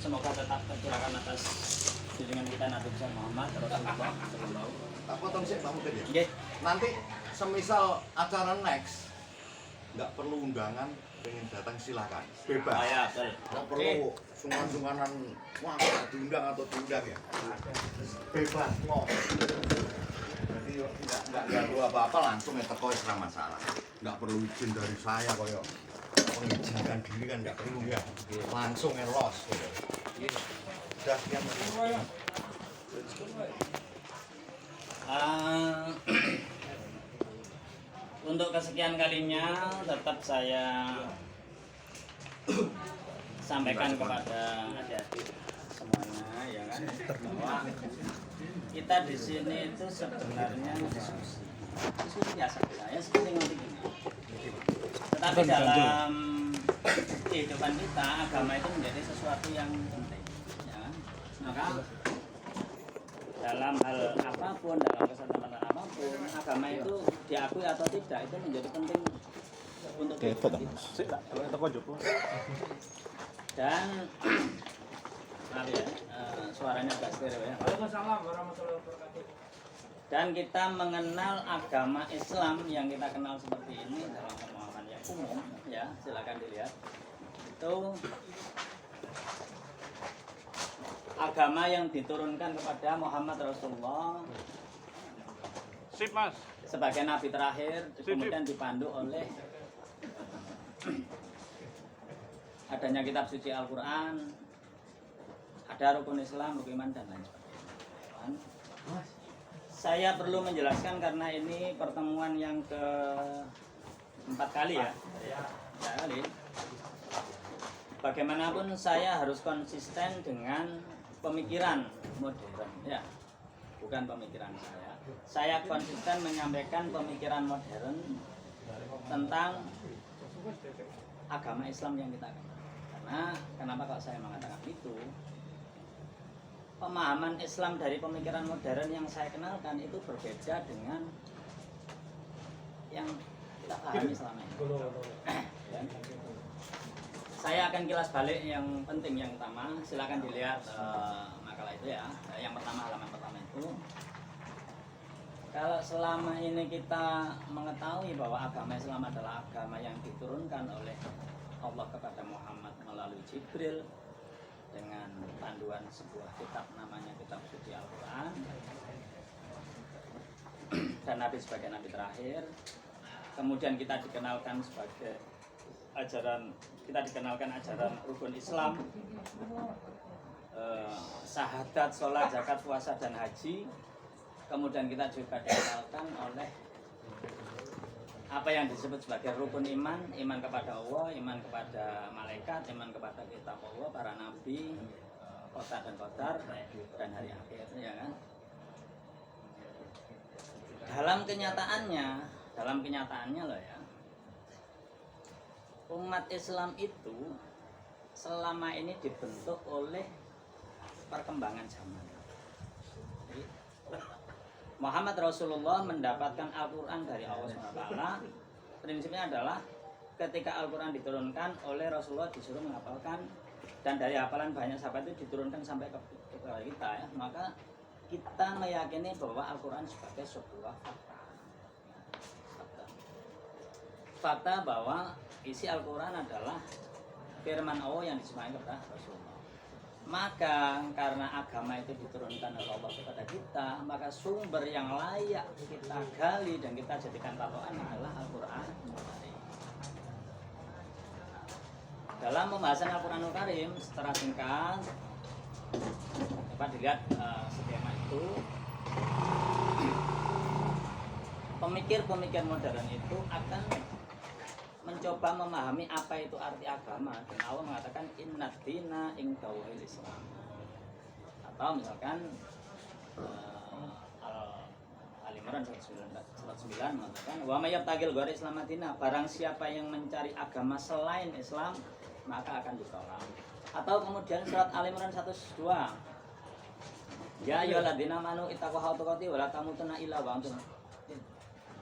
semoga tetap tercurahkan atas junjungan kita Nabi Muhammad Rasulullah sallallahu. Tak potong sih Pak Mudin ya. Nggih. Nanti semisal acara next nggak perlu undangan, pengen datang silakan, bebas. Oh, ya, betul. Nggak perlu sungkan-sungkanan, wah nggak diundang atau diundang ya. Bebas mau. Jadi nggak perlu apa-apa, langsung ya teko wis ora masalah. Nggak perlu izin dari saya koyo mengizinkan diri kan nggak perlu ya. Langsung ya los. Udah sekian. Untuk kesekian kalinya tetap saya sampaikan kepada adik-adik semuanya ya kan bahwa kita di sini itu sebenarnya diskusi biasa ya seperti nanti gini. Tetapi dalam kehidupan kita agama itu menjadi sesuatu yang penting ya kan? Maka dalam hal apapun, dalam kesempatan apapun, agama itu diakui atau tidak itu menjadi penting untuk kita. Dan maaf ya, suaranya agak stereo ya. Waalaikumsalam warahmatullahi wabarakatuh. Dan kita mengenal agama Islam yang kita kenal seperti ini dalam pemahaman yang umum ya, silakan dilihat. Itu agama yang diturunkan kepada Muhammad Rasulullah Sip Mas. sebagai nabi terakhir, kemudian dipandu oleh adanya kitab suci Al-Quran, ada rukun Islam, rukun iman dan lain sebagainya. Saya perlu menjelaskan karena ini pertemuan yang keempat kali ya, kali. Bagaimanapun saya harus konsisten dengan pemikiran modern ya, bukan pemikiran saya. Saya konsisten menyampaikan pemikiran modern tentang agama Islam yang kita kenal. Karena kenapa kalau saya mengatakan itu? Pemahaman Islam dari pemikiran modern yang saya kenalkan itu berbeda dengan yang kita pahami selama ini. Saya akan kilas balik yang penting, yang utama. Silakan dilihat makalah itu ya. Yang pertama, halaman pertama itu. Kalau selama ini kita mengetahui bahwa agama Islam adalah agama yang diturunkan oleh Allah kepada Muhammad melalui Jibril dengan panduan sebuah kitab namanya kitab suci Al-Quran dan Nabi sebagai Nabi terakhir. Kemudian kita dikenalkan sebagai ajaran rukun Islam, syahadat, sholat, zakat, puasa dan haji. Kemudian kita juga dikenalkan oleh apa yang disebut sebagai rukun iman, iman kepada Allah, iman kepada malaikat, iman kepada kitab Allah, para nabi, qadar dan qadar dan hari akhir ya kan. Dalam kenyataannya loh ya, umat Islam itu selama ini dibentuk oleh perkembangan zaman. Muhammad Rasulullah mendapatkan Al-Quran dari Allah SWT. Prinsipnya adalah ketika Al-Quran diturunkan oleh Rasulullah disuruh menghafalkan, dan dari hafalan banyak sahabat itu diturunkan sampai ke kita ya. Maka kita meyakini bahwa Al-Quran sebagai sebuah fakta bahwa isi Al-Quran adalah firman Allah yang disampaikan kepada Rasulullah. Maka karena agama itu diturunkan oleh Allah kepada kita, maka sumber yang layak kita gali dan kita jadikan patokan adalah Al-Quran. Dalam pembahasan Al-Quranul Karim secara singkat dapat dilihat skema itu. Pemikir-pemikir modern itu akan mencoba memahami apa itu arti agama, dan Allah mengatakan innad dina indallahil Islam. Atau misalkan Al-Imran 109 mengatakan wa may yabtagil ghaira Islam madina, barang siapa yang mencari agama selain Islam maka akan ditolak. Atau kemudian surat Al-Imran 102 ya ayyuhalladzina amanu ittaqullaha haqqa tuqatih wa la tamutunna illa wa antum.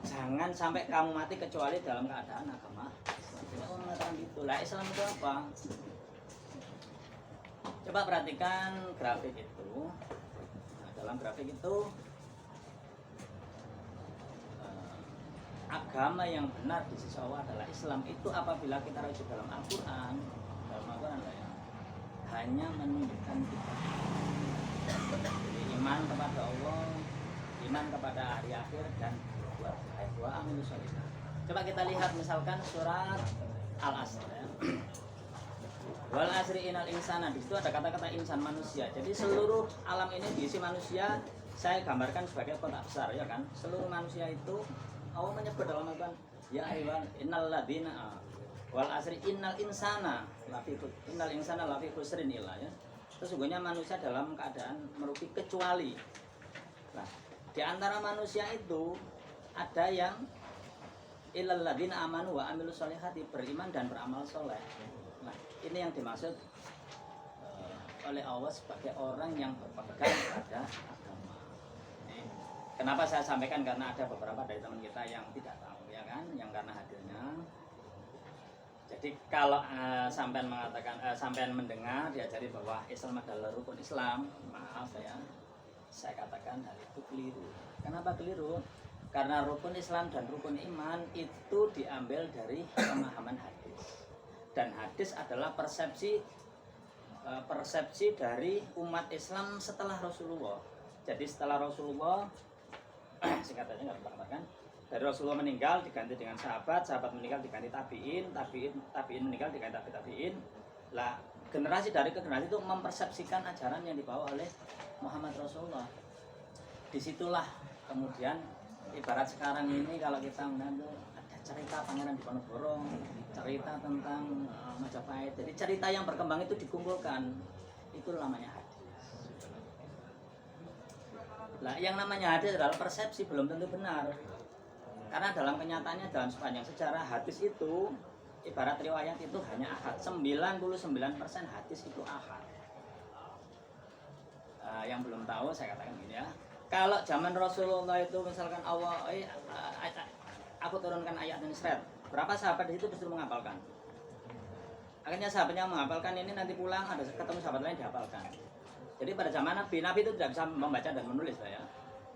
Jangan sampai kamu mati kecuali dalam keadaan agama Islam. Allah mengatakan gitu. Lah Islam itu apa? Coba perhatikan grafik itu. Nah, dalam grafik itu agama yang benar di sisi Allah adalah Islam. Itu apabila kita rujuk dalam Al-Quran lah ya, hanya menunjukkan kita jadi iman kepada Allah, iman kepada hari akhir, dan wa amilus sholihat. Coba kita lihat misalkan surat Al-Asr ya. Wal asri innal insana, di situ ada kata-kata insan, manusia. Jadi seluruh alam ini diisi manusia. Saya gambarkan sebagai kotak besar ya kan. Seluruh manusia itu Allah menyebut dalam Al-Quran, ya ayyuhan innal ladzina wal asri innal insana lafi khusrin illa ya. Sesungguhnya manusia dalam keadaan merugi kecuali. Nah, di antara manusia itu ada yang illal ladzina amanu wa amilus sholihati, beriman dan beramal soleh. Nah, ini yang dimaksud oleh Allah sebagai orang yang berpegang pada agama. Kenapa saya sampaikan? Karena ada beberapa dari teman kita yang tidak tahu ya kan, yang karena hadirnya. Jadi kalau sampean mengatakan sampean mendengar diajari bahwa Islam adalah rukun Islam, maaf ya, saya katakan hal itu keliru. Kenapa keliru? Karena rukun Islam dan rukun iman itu diambil dari pemahaman hadis. Dan hadis adalah persepsi dari umat Islam setelah Rasulullah. Jadi setelah Rasulullah, singkatannya nggak katakan, dari Rasulullah meninggal diganti dengan sahabat meninggal diganti tabiin meninggal diganti tabiin. Lah generasi dari ke generasi itu mempersepsikan ajaran yang dibawa oleh Muhammad Rasulullah. Disitulah kemudian ibarat sekarang ini kalau kita mengambil cerita Pangeran Diponegoro, cerita tentang Majapahit. Jadi cerita yang berkembang itu dikumpulkan. Itu namanya hadis. Lah yang namanya hadis adalah persepsi, belum tentu benar. Karena dalam kenyataannya dalam sepanjang sejarah hadis itu ibarat riwayat itu hanya ahad. 99% hadis itu ahad. Yang belum tahu saya katakan gini ya. Kalau zaman Rasulullah itu misalkan Allah aku turunkan ayat ini seret. Berapa sahabat di situ disuruh menghafalkan? Akhirnya sahabatnya menghafalkan ini, nanti pulang ada ketemu sahabat lain dihafalkan. Jadi pada zaman Nabi itu tidak bisa membaca dan menulis ya.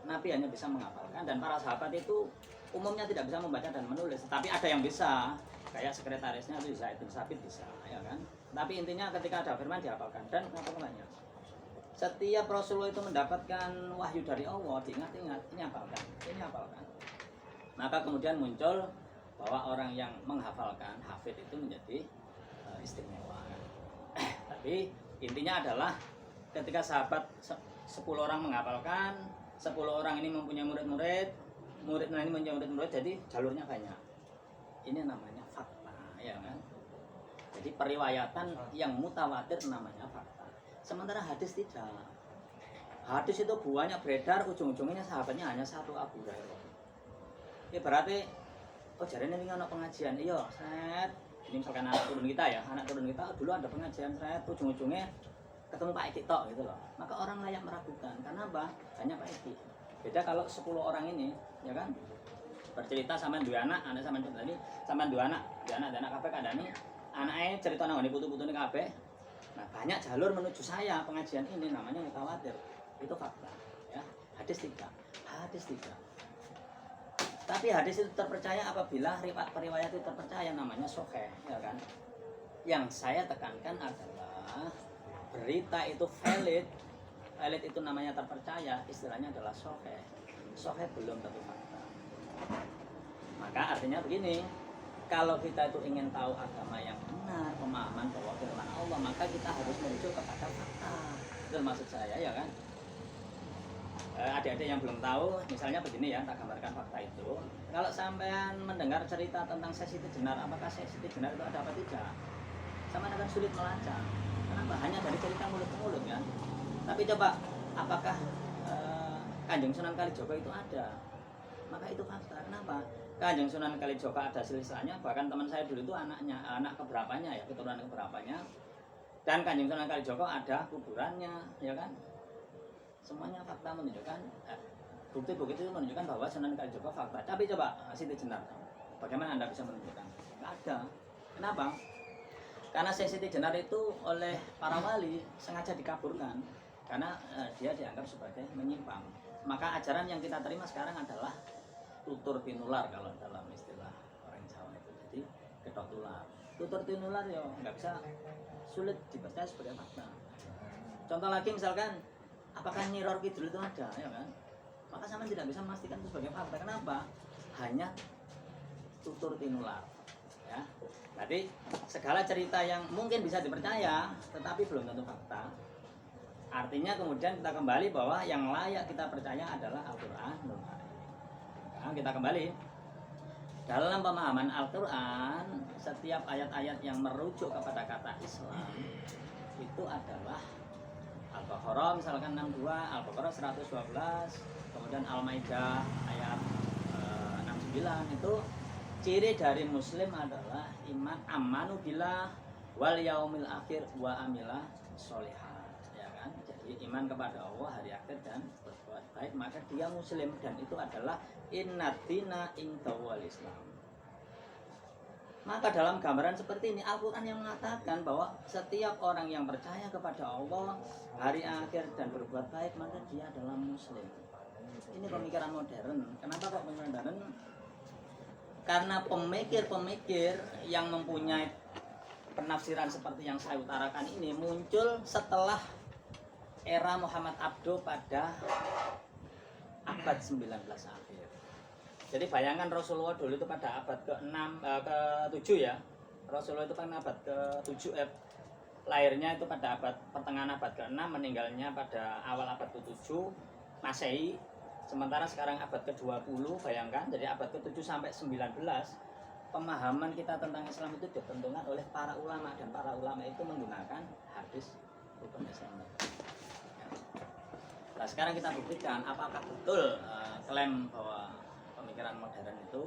Nabi hanya bisa menghafalkan dan para sahabat itu umumnya tidak bisa membaca dan menulis. Tapi ada yang bisa, kayak sekretarisnya itu Zaid bin Sabit bisa, ya kan? Tapi intinya ketika ada firman dihafalkan dan penghafalnya. Setiap Rasulullah itu mendapatkan wahyu dari Allah, diingat-ingat, ini hafalkan. Maka kemudian muncul bahwa orang yang menghafalkan, hafid itu menjadi istimewa. Tapi intinya adalah ketika sahabat 10 orang menghafalkan, 10 orang ini mempunyai murid-murid ini mempunyai murid-murid, jadi jalurnya banyak. Ini namanya fakta, ya kan? Jadi periwayatan yang mutawatir namanya fakta. Sementara hadis tidak. Hadis itu buahnya beredar, ujung-ujungnya sahabatnya hanya satu, Abu Hurairah. Ya berarti, jarene ini ada pengajian, iya, set. Ini misalkan anak turun kita dulu ada pengajian, set, ujung-ujungnya ketemu Pak Eki tok gitu loh. Maka orang layak meragukan, karena apa? Hanya Pak Eki. Beda kalau 10 orang ini, ya kan? Bercerita sama dua anak sama cerita ini, sama dua anak kabeh kadane anaknya cerita nang ngene putu-putune kabeh. Nah, banyak jalur menuju saya pengajian ini namanya mutawatir. Itu fakta, ya. Hadis tidak. Tapi hadis itu terpercaya apabila periwayat itu terpercaya, namanya sahih, ya kan? Yang saya tekankan adalah berita itu valid itu namanya terpercaya, istilahnya adalah sahih. Sahih belum tentu fakta. Maka artinya begini, kalau kita itu ingin tahu agama yang benar, pemahaman bahwa firman Allah, maka kita harus merujuk kepada fakta. Itu maksud saya, ya kan? Adik-adik yang belum tahu, misalnya begini ya, tak gambarkan fakta itu. Kalau sampean mendengar cerita tentang Sesi Jenar, apakah Sesi Jenar itu ada apa tidak? Sama akan sulit melacak. Kenapa? Hanya dari cerita mulut ke mulut kan. Tapi coba, apakah Kanjeng Sunan Kalijaga itu ada? Maka itu fakta. Kenapa? Kanjeng Sunan Kalijaga ada silsilahnya. Bahkan teman saya dulu itu anak keberapanya ya, keturunan keberapanya. Dan Kanjeng Sunan Kalijaga ada kuburannya, ya kan? Semuanya fakta menunjukkan, bukti-bukti itu menunjukkan bahwa Sunan Kalijaga fakta. Tapi coba Siti Jenar, bagaimana Anda bisa menunjukkan? Nggak ada. Kenapa? Karena Siti Jenar itu oleh para wali sengaja dikaburkan karena dia dianggap sebagai menyimpang. Maka ajaran yang kita terima sekarang adalah tutur tinular kalau dalam istilah orang Jawa itu. Jadi ketok tular. Tutur tinular ya nggak bisa, sulit dipercaya sebagai fakta. Contoh lagi misalkan, apakah Nyi Roro Kidul itu ada, ya kan? Maka sama tidak bisa memastikan itu sebagai fakta. Kenapa? Hanya tutur tinular. Ya. Berarti segala cerita yang mungkin bisa dipercaya, tetapi belum tentu fakta. Artinya kemudian kita kembali bahwa yang layak kita percaya adalah Al-Quran. Nah, kita kembali. Dalam pemahaman Al-Quran, setiap ayat-ayat yang merujuk kepada kata Islam itu adalah Al-Baqarah misalkan 62, Al-Baqarah 112, kemudian Al-Maidah ayat 69. Itu ciri dari muslim adalah iman amanu billah wal yaumil akhir wa amilah sholihah, ya kan? Jadi iman kepada Allah, hari akhir, dan berbuat baik, maka dia muslim, dan itu adalah innatina indawal Islam. Maka dalam gambaran seperti ini Al-Quran yang mengatakan bahwa setiap orang yang percaya kepada Allah, hari akhir, dan berbuat baik, maka dia adalah muslim. Ini pemikiran modern. Kenapa kok pemikiran modern? Karena pemikir-pemikir yang mempunyai penafsiran seperti yang saya utarakan ini muncul setelah era Muhammad Abduh pada abad 19 akhir. Jadi bayangkan Rasulullah dulu itu pada abad ke-6 ke-7 ya. Rasulullah itu kan abad ke-7 lahirnya itu pada pertengahan abad ke-6, meninggalnya pada awal abad ke-7 Masehi. Sementara sekarang abad ke-20, bayangkan, jadi abad ke-7 sampai 19 pemahaman kita tentang Islam itu ditentukan oleh para ulama, dan para ulama itu menggunakan hadis rukun Islam. Nah, sekarang kita buktikan apakah betul klaim bahwa pemikiran modern itu.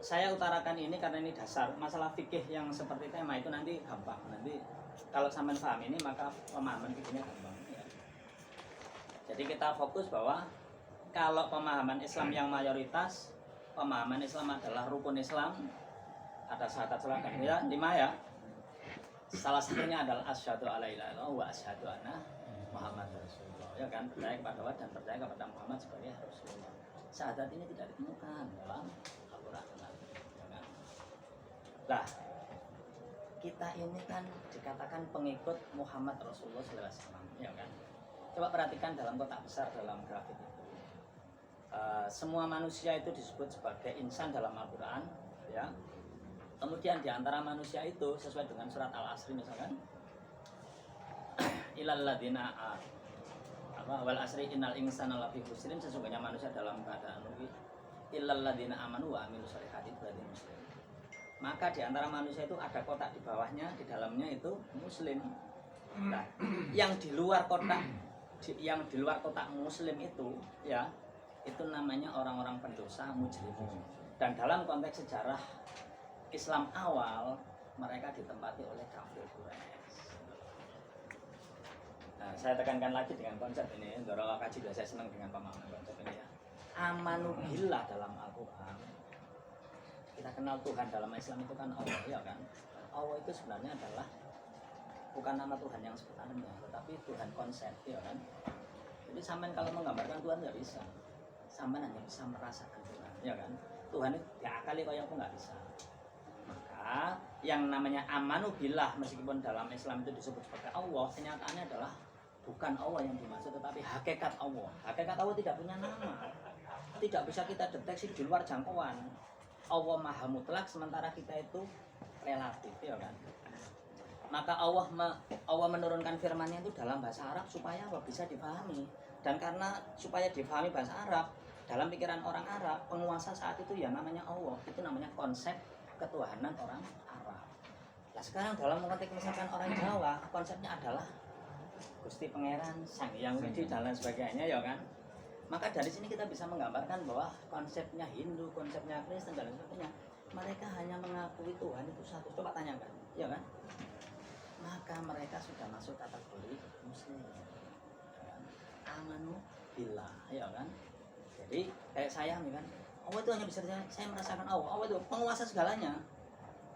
Saya utarakan ini karena ini dasar masalah fikih yang seperti tema itu nanti gampang. Nanti kalau sampai paham ini maka pemahaman fikihnya gampang. Ya. Jadi kita fokus bahwa kalau pemahaman Islam yang mayoritas, pemahaman Islam adalah rukun Islam, ada syahadat salat ya, 5 ya. Salah satunya adalah asyhadu alla ilaha illallah wa asyhadu anna Muhammad Rasulullah, ya kan, percaya kepada Allah dan percaya kepada Muhammad sebagai Rasulullah. Syahadat ini tidak ditemukan dalam Al-Quran, ya kan? Nah, kita ini kan dikatakan pengikut Muhammad Rasulullah SAW, ya kan? Coba perhatikan dalam kotak besar dalam grafik itu. Semua manusia itu disebut sebagai insan dalam Al-Quran, ya. Kemudian di antara manusia itu sesuai dengan surat Al-Asr misalkan, ilal ladina wal asri innal insana lafi khusrin, sesungguhnya manusia dalam keadaan rugi, illal ladina amanu wa amilus solihati, berarti muslim. Maka di antara manusia itu ada kotak di bawahnya, di dalamnya itu muslim. Nah, yang di luar kotak muslim itu ya, itu namanya orang-orang pendosa, mujrimun. Dan dalam konteks sejarah Islam awal, mereka ditempati oleh kafir Quraisy. Nah, saya tekankan lagi dengan konsep ini, Doro kaji saya senang dengan pemahaman konsep ini ya. Amanu billah dalam Al-Quran. Kita kenal Tuhan dalam Islam itu kan Allah, ya kan? Allah itu sebenarnya adalah bukan nama Tuhan yang sebenarnya, tetapi Tuhan konsep, ya kan? Jadi sampean kalau menggambarkan Tuhan nggak bisa. Sampean hanya bisa merasakan Tuhan, ya kan? Tuhan itu diakali kayak aku nggak bisa. Maka yang namanya amanu billah, meskipun dalam Islam itu disebut sebagai Allah, kenyataannya adalah bukan Allah yang dimaksud, tetapi hakikat Allah. Hakikat Allah tidak punya nama, tidak bisa kita deteksi di luar jangkauan. Allah maha mutlak, sementara kita itu relatif, ya kan? Maka Allah menurunkan firman-Nya itu dalam bahasa Arab supaya bisa dipahami. Dan karena supaya dipahami bahasa Arab, dalam pikiran orang Arab, penguasa saat itu ya namanya Allah. Itu namanya konsep ketuhanan orang Arab. Nah, sekarang dalam konteks misalkan orang Jawa, konsepnya adalah Gusti Pangeran, Sang Hyang Widi dan lain sebagainya, ya kan? Maka dari sini kita bisa menggambarkan bahwa konsepnya Hindu, konsepnya Kristen dan lain sebagainya, mereka hanya mengakui Tuhan itu satu. Coba tanyakan, ya kan? Maka mereka sudah masuk kategori Muslim, ya kan? Amanu billah, ya kan? Jadi kayak saya nih kan, Allah itu hanya bisa saya merasakan Allah itu penguasa segalanya.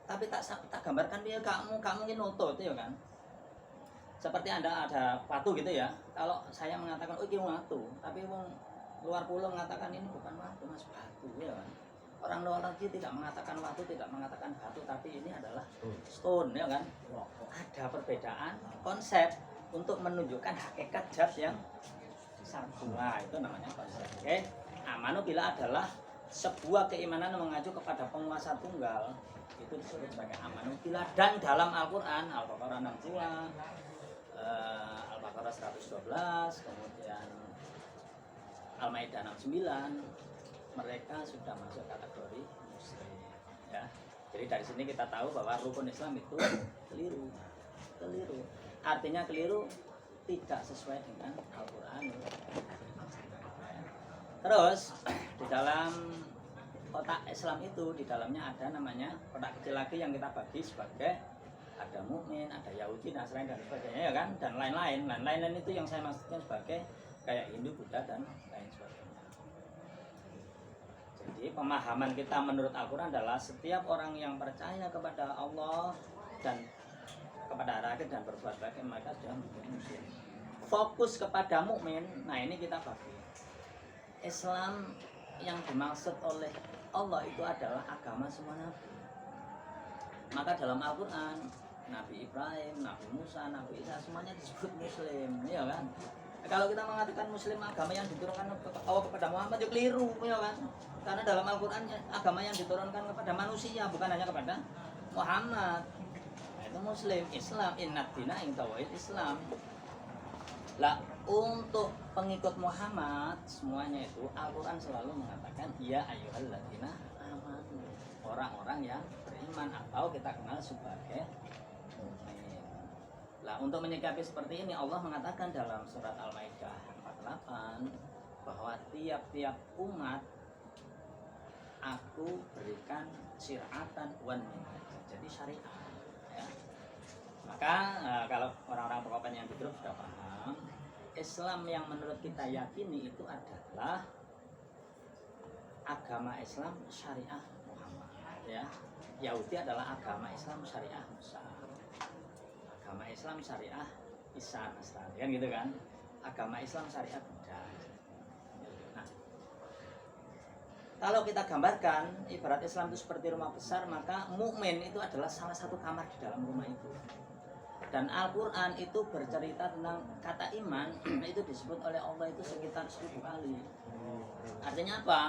Tapi tak gambarkan dia kamu ingin nutut ya kan. Seperti Anda ada watu gitu ya. Kalau saya mengatakan oh ini watu, tapi wong luar pulau mengatakan ini bukan watu, Mas, batu ya kan. Orang luar lagi tidak mengatakan watu, tidak mengatakan batu, tapi ini adalah stone ya kan. Ada perbedaan konsep untuk menunjukkan hakikat zat yang satu. Nah, itu namanya konsep. Oke. Amanu bila adalah sebuah keimanan yang mengacu kepada penguasa tunggal. Itu disebut sebagai amanu bila. Dan dalam Al-Qur'an, Al-Baqarah 60, Al-Baqarah 112, kemudian Al-Maidah 69, mereka sudah masuk kategori muslim ya. Jadi dari sini kita tahu bahwa rukun Islam itu keliru. Artinya keliru, tidak sesuai dengan Al-Qur'an. Terus di dalam kotak Islam itu di dalamnya ada namanya kotak kecil lagi yang kita bagi sebagai ada mukmin, ada Yahudi, Nasrani dan sebagainya ya kan, dan lain-lain itu yang saya maksudkan sebagai kayak Hindu, Buddha dan lain sebagainya. Jadi pemahaman kita menurut Al-Quran adalah setiap orang yang percaya kepada Allah dan kepada hari akhir dan berbuat baik maka sudah menjadi muslim. Fokus kepada mukmin, nah ini kita bagi. Islam yang dimaksud oleh Allah itu adalah agama semua nabi. Maka dalam Al-Quran Nabi Ibrahim, Nabi Musa, Nabi Isa semuanya disebut muslim, ya kan? Kalau kita mengatakan muslim agama yang diturunkan Allah kepada Muhammad itu keliru, ya kan? Karena dalam Al-Quran agama yang diturunkan kepada manusia bukan hanya kepada Muhammad. Nah, itu muslim, Islam, innad dina inda Allahil Islam. Lah untuk pengikut Muhammad semuanya itu Al-Quran selalu mengatakan ya ayyuhalladzina amanu, orang-orang yang beriman atau kita kenal sebagai mukmin. Lah untuk menyikapi seperti ini Allah mengatakan dalam surat Al-Maidah 48 bahwa tiap-tiap umat aku berikan syir'atan wan minhaj, jadi syariat ya. Maka kalau orang-orang Pekopen yang di grup sudah paham, Islam yang menurut kita yakini itu adalah agama Islam syariah Muhammad ya. Yahudi adalah agama Islam syariah Musa. Agama Islam syariah Isa Nasrani kan gitu kan. Agama Islam syariah Buddha. Nah, kalau kita gambarkan ibarat Islam itu seperti rumah besar, maka mukmin itu adalah salah satu kamar di dalam rumah itu. Dan Al-Quran itu bercerita tentang kata iman itu disebut oleh Allah itu sekitar 1000 kali. Artinya apa?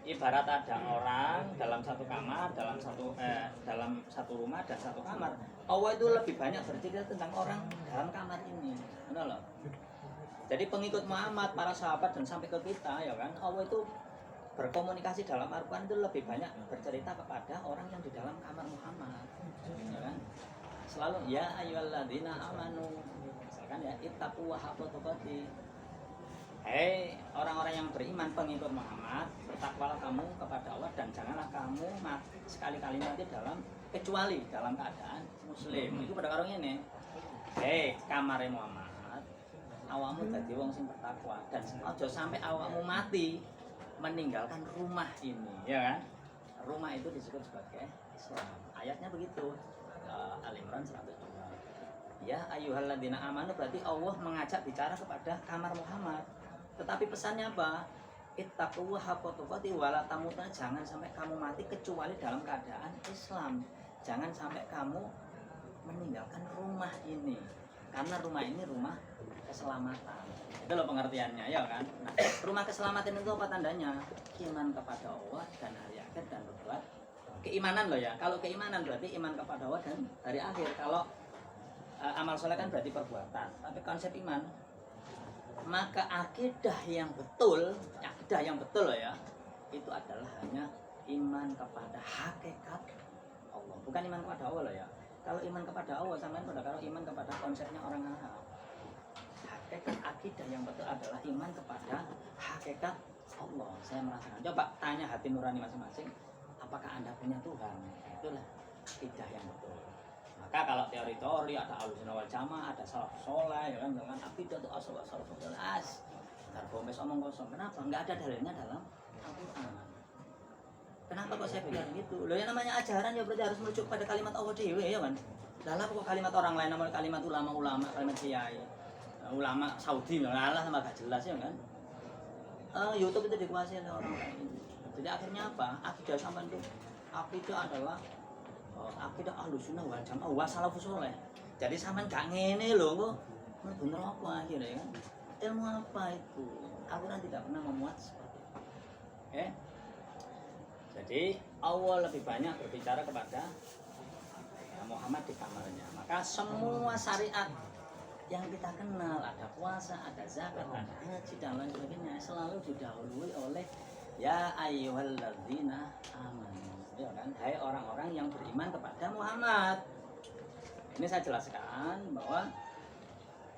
Ibarat ada orang dalam satu kamar, dalam satu rumah dan satu kamar. Allah itu lebih banyak bercerita tentang orang dalam kamar ini. Benar loh. Jadi pengikut Muhammad, para sahabat dan sampai ke kita ya kan, Allah itu berkomunikasi dalam Al-Quran itu lebih banyak bercerita kepada orang yang di dalam kamar Muhammad. Ya kan? Selalu ya ayyuhalladzina amanu, misalkan ya ittaqu haqqa tuqatih. Hei orang-orang yang beriman pengikut Muhammad, bertakwalah kamu kepada Allah dan janganlah kamu sekali-kali mati kecuali dalam keadaan muslim. Itu pada karung ini. Hei kamare Muhammad, awakmu dadi wong sing bertakwa dan aja sampai awakmu mati meninggalkan rumah ini, ya kan? Rumah itu disebut sebagai Islam. Ayatnya begitu. Al-Imran 102. Ya ayyuhalladzina amanu berarti Allah mengajak bicara kepada kamar Muhammad. Tetapi pesannya apa? Ittaqu haqqa tuqatih wa la tamutunna, jangan sampai kamu mati kecuali dalam keadaan Islam. Jangan sampai kamu meninggalkan rumah ini. Karena rumah ini rumah keselamatan. Itu loh pengertiannya ya kan. Nah, rumah keselamatan itu apa tandanya? Iman kepada Allah dan hari akhir dan berbuat keimanan loh ya. Kalau keimanan berarti iman kepada Allah dan hari akhir. Kalau amal soleh kan berarti perbuatan. Tapi konsep iman, maka akidah yang betul loh ya, itu adalah hanya iman kepada hakikat Allah, bukan iman kepada Allah loh ya. Kalau iman kepada Allah sama kalau iman kepada konsepnya orang Arab. Hakikat akidah yang betul adalah iman kepada hakikat Allah. Saya merasakan. Coba tanya hati nurani masing-masing. Apakah Anda punya Tuhan? Itulah akidah yang betul. Maka kalau teori-teori ada Ahlussunnah wal Jamaah, ada salaf soleh, ya kan, dengan akidah itu asal jelas. Darbomes omong kosong. Kenapa? Enggak ada dalilnya dalam Al-Quran. Kenapa kok saya bilang gitu? Loh yang namanya ajaran ya berarti harus merujuk pada kalimat Allah dewe ya kan. Lah kok kalimat orang lain namanya kalimat ulama-ulama, kalimat kiai. Ulama Saudi malah sama gak jelas ya kan. YouTube itu dikuasai oleh orang lain. Jadi akhirnya apa? Akidah sampean itu akidah adalah akidah Ahlussunnah wal Jamaah wa salafus saleh. Jadi sampean gak ngene lho kok bener apa akhirnya kan. Ilmu apa itu? Al-Quran tidak pernah memuat seperti itu. Oke? Jadi Allah lebih banyak berbicara kepada Muhammad di kamarnya. Maka semua syariat yang kita kenal, ada puasa, ada zakat, ada haji dan lain sebagainya, selalu didahului oleh ya ayyuhalladzina amanu. Ya kan? Hai orang-orang yang beriman kepada Muhammad. Ini saya jelaskan bahwa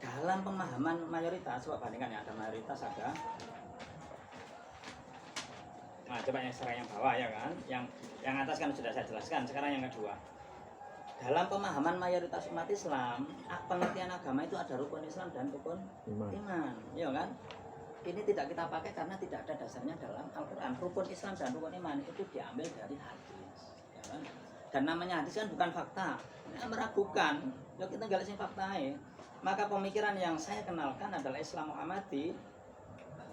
dalam pemahaman mayoritas, coba bandingkan ya, ada mayoritas ada. Nah, coba yang sekarang yang bawah ya kan, yang atas kan sudah saya jelaskan. Sekarang yang kedua, dalam pemahaman mayoritas umat Islam, pengertian agama itu ada rukun Islam dan rukun iman, ya kan? Ini tidak kita pakai karena tidak ada dasarnya dalam Al-Quran. Rukun Islam dan rukun iman itu diambil dari hadis, ya kan? Dan namanya hadis kan bukan fakta, meragukan. Ya kita nggak lihat fakta ya. Maka pemikiran yang saya kenalkan adalah Islam Muhammadi.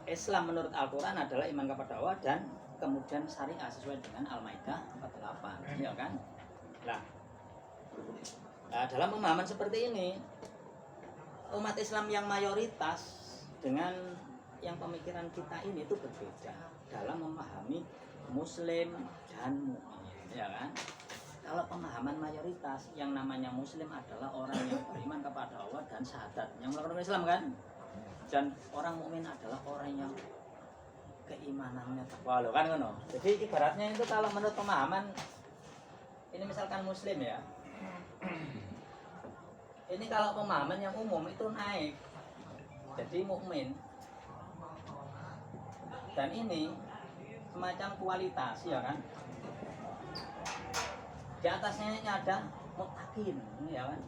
Islam menurut Al-Quran adalah iman kepada Allah dan kemudian syariah sesuai dengan Al-Maidah 48, ya kan? Nah, dalam pemahaman seperti ini, umat Islam yang mayoritas dengan yang pemikiran kita ini itu berbeda dalam memahami Muslim dan mukmin, ya kan? Kalau pemahaman mayoritas yang namanya Muslim adalah orang yang beriman kepada Allah dan syahadat, yang melakukan Islam kan? Dan orang mukmin adalah orang yang keimanannya takwa loh kan ngono. Jadi ibaratnya itu kalau menurut pemahaman ini misalkan Muslim ya. Ini kalau pemahaman yang umum itu naik jadi mukmin. Dan ini semacam kualitas ya kan. Di atasnya ini ada muttaqin ya kan.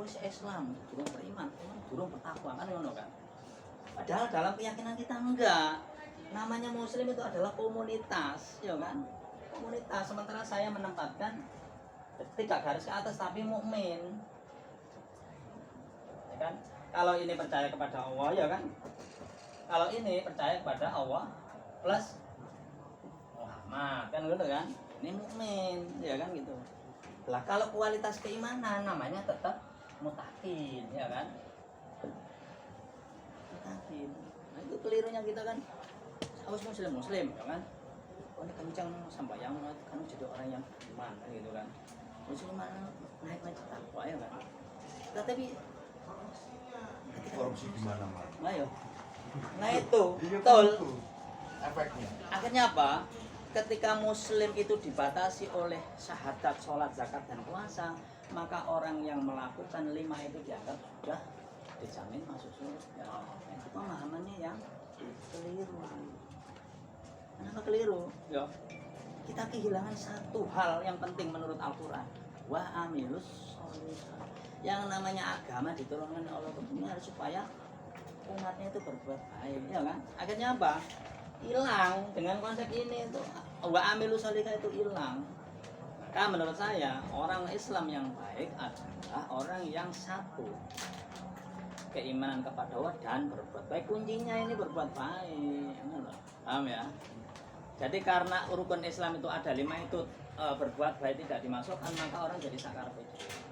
Wis Islam durung beriman, durung bertakwa kan ngono kan. Padahal dalam keyakinan kita enggak. Namanya Muslim itu adalah komunitas, ya kan? Komunitas. Sementara saya menempatkan tidak garis ke atas tapi mukmin. Ya kan? Kalau ini percaya kepada Allah, ya kan? Kalau ini percaya kepada Allah plus Muhammad, kan gitu kan? Ini mukmin, ya kan gitu. Lah kalau kualitas keimanan namanya tetap mutakin, ya kan? Mutakin. Nah itu kelirunya kita kan. Harus muslim, ya kan? Oh ini kencang sambayang, kan jadi orang yang iman, gitu kan? Muslim naik takwa, ya kan? Nah, tapi Korupsi di mana-mana. ayo. Nah itu, betul. Efeknya. Akhirnya apa? Ketika Muslim itu dibatasi oleh syahadat, sholat, zakat, dan puasa, maka orang yang melakukan 5 itu dianggap sudah dijamin masuk surga. Itu pemahamannya yang keliru. Kenapa keliru? Ya. Kita kehilangan satu hal yang penting menurut Al-Quran. Wa amilus sholihat. Yang namanya agama diturunkan oleh Allah ke bumi harus supaya umatnya itu berbuat baik, ya kan? Akhirnya apa? Hilang dengan konsep ini itu wa amilu sholihah itu hilang. Maka menurut saya orang Islam yang baik adalah orang yang satu keimanan kepada Allah dan berbuat baik. Kuncinya ini berbuat baik, paham ya? Jadi karena rukun Islam itu ada 5 itu berbuat baik tidak dimasukkan, maka orang jadi sakar pejur.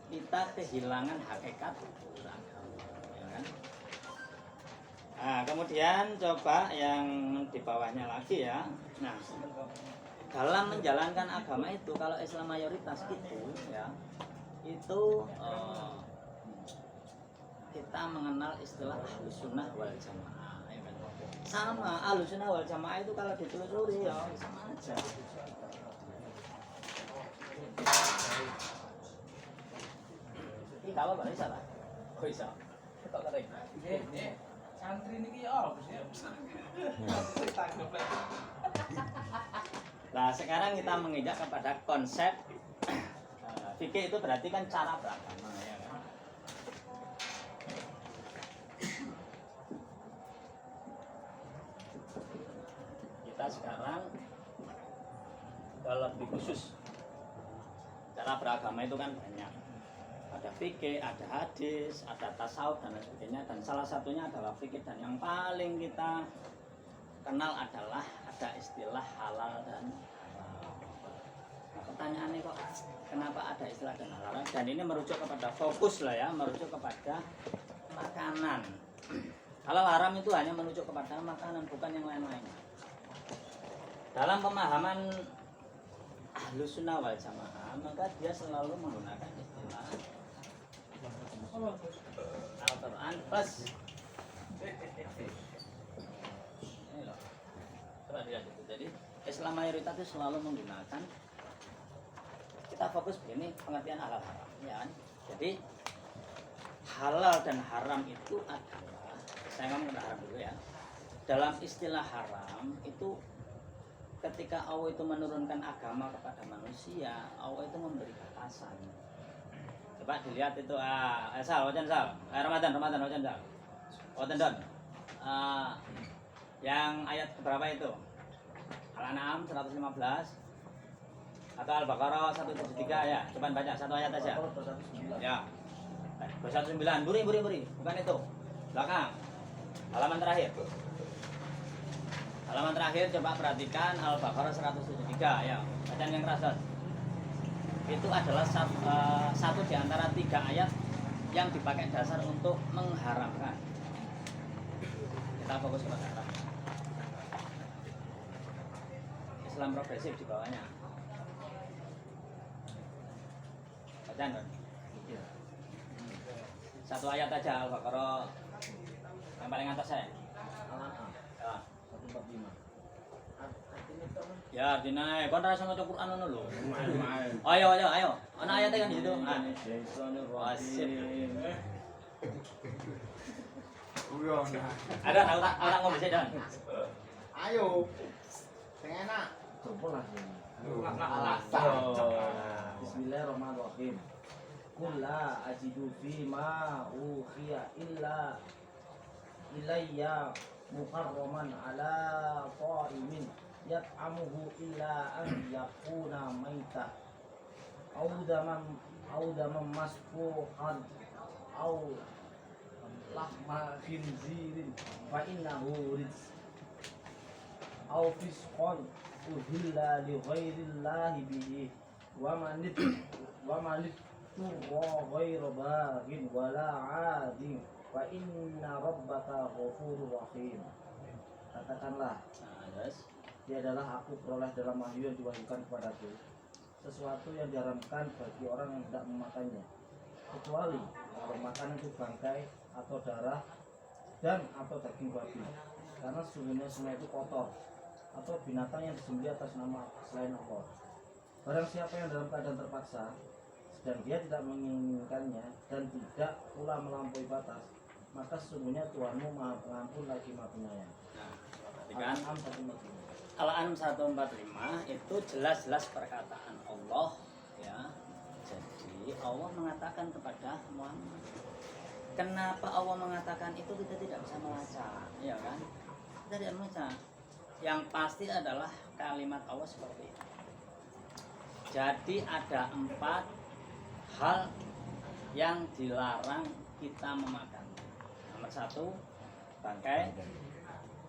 Kita kehilangan hakikat beragama, ya kan? Nah, kemudian coba yang di bawahnya lagi ya. Nah, dalam menjalankan agama itu kalau Islam mayoritas itu ya, itu kita mengenal istilah Ahlussunnah wal Jamaah. Ya kan? Sama Ahlussunnah wal Jamaah itu kalau ditelusuri ya sama aja. Ini kalau nggak bisa lah, kok bisa? Kok kering? Santri ini apa sih? Nah sekarang kita menginjak kepada konsep fikih itu berarti kan cara beragama ya kan? kita sekarang lebih khusus. Cara beragama itu kan banyak. Ada fikih, ada hadis, ada tasawuf dan lain sebagainya. Dan salah satunya adalah fikih, dan yang paling kita kenal adalah ada istilah halal dan haram. Nah, pertanyaannya kok kenapa ada istilah dan halal? Dan ini merujuk kepada fokus lah ya, merujuk kepada makanan. Halal haram itu hanya merujuk kepada makanan, bukan yang lain-lain. Dalam pemahaman Ahlus Sunnah wal Jamaah, maka dia selalu menggunakan istilah Al-Quran plus. Ini loh. Coba dilihat itu. Jadi Islam mayoritas itu selalu menggunakan, kita fokus begini pengertian halal haram, ya kan? Jadi halal dan haram itu adalah, saya ngomong tentang haram dulu ya. Dalam istilah haram itu ketika Allah itu menurunkan agama kepada manusia, Allah itu memberi batasan. Coba dilihat itu Sal, wajan Sal, Ramadan, wajan Sal, wajan Don. Yang ayat berapa itu? Al-An'am 115 atau Al-Baqarah 173 ya. Coba baca satu ayat aja. Ya. 219. Buri. Bukan itu. Belakang. Halaman terakhir. Halaman terakhir coba perhatikan Al-Baqarah 173 ya. Bacaan yang keras. Itu adalah satu di antara 3 ayat yang dipakai dasar untuk mengharamkan. Kita fokus kepada haram. Islam progresif di bawahnya. Bacaan kan? Satu ayat aja Al-Baqarah yang paling atas saya. Ya. 145. Ya, dinaik. Kon ra sama Quran ngono lho. Ayo. Ana ayatnya kan di situ. Asik. Ada orang ngomong sih dan. Ayo. Sing enak. Coba lah. Bismillahirrahmanirrahim. Qul la ajidu fi ma ukhiya illa ilayya muharraman ala ta'imin yat'amuhu illa an yakuna maitah aw daman masfuhan aw lahma khinzirin fa innahu rijs aw fisqan uhilla li ghairillahi bihi wa manit turra ghairu baghin wala 'adin wa inna rabbaka ghafurur rahim. Katakanlah, dia adalah aku peroleh dalam wahyu yang diwahyukan kepadaku sesuatu yang diharamkan bagi orang yang tidak memakannya, kecuali kalau makanan itu bangkai atau darah dan atau daging babi, karena sesungguhnya semua itu kotor, atau binatang yang disembelih atas nama selain Allah. Barang siapa yang dalam keadaan terpaksa dan dia tidak menginginkannya dan tidak pula melampaui batas, maka sesungguhnya Tuhanmu Maha Pengampun lagi Maha Penyayang. Al-An'am 145 itu jelas-jelas perkataan Allah ya. Jadi Allah mengatakan kepada Muhammad. Kenapa Allah mengatakan itu kita tidak bisa melacak, ya kan? Kita tidak melacak. Yang pasti adalah kalimat Allah seperti itu. Jadi ada 4 hal yang dilarang kita memakan. Nomor 1 bangkai,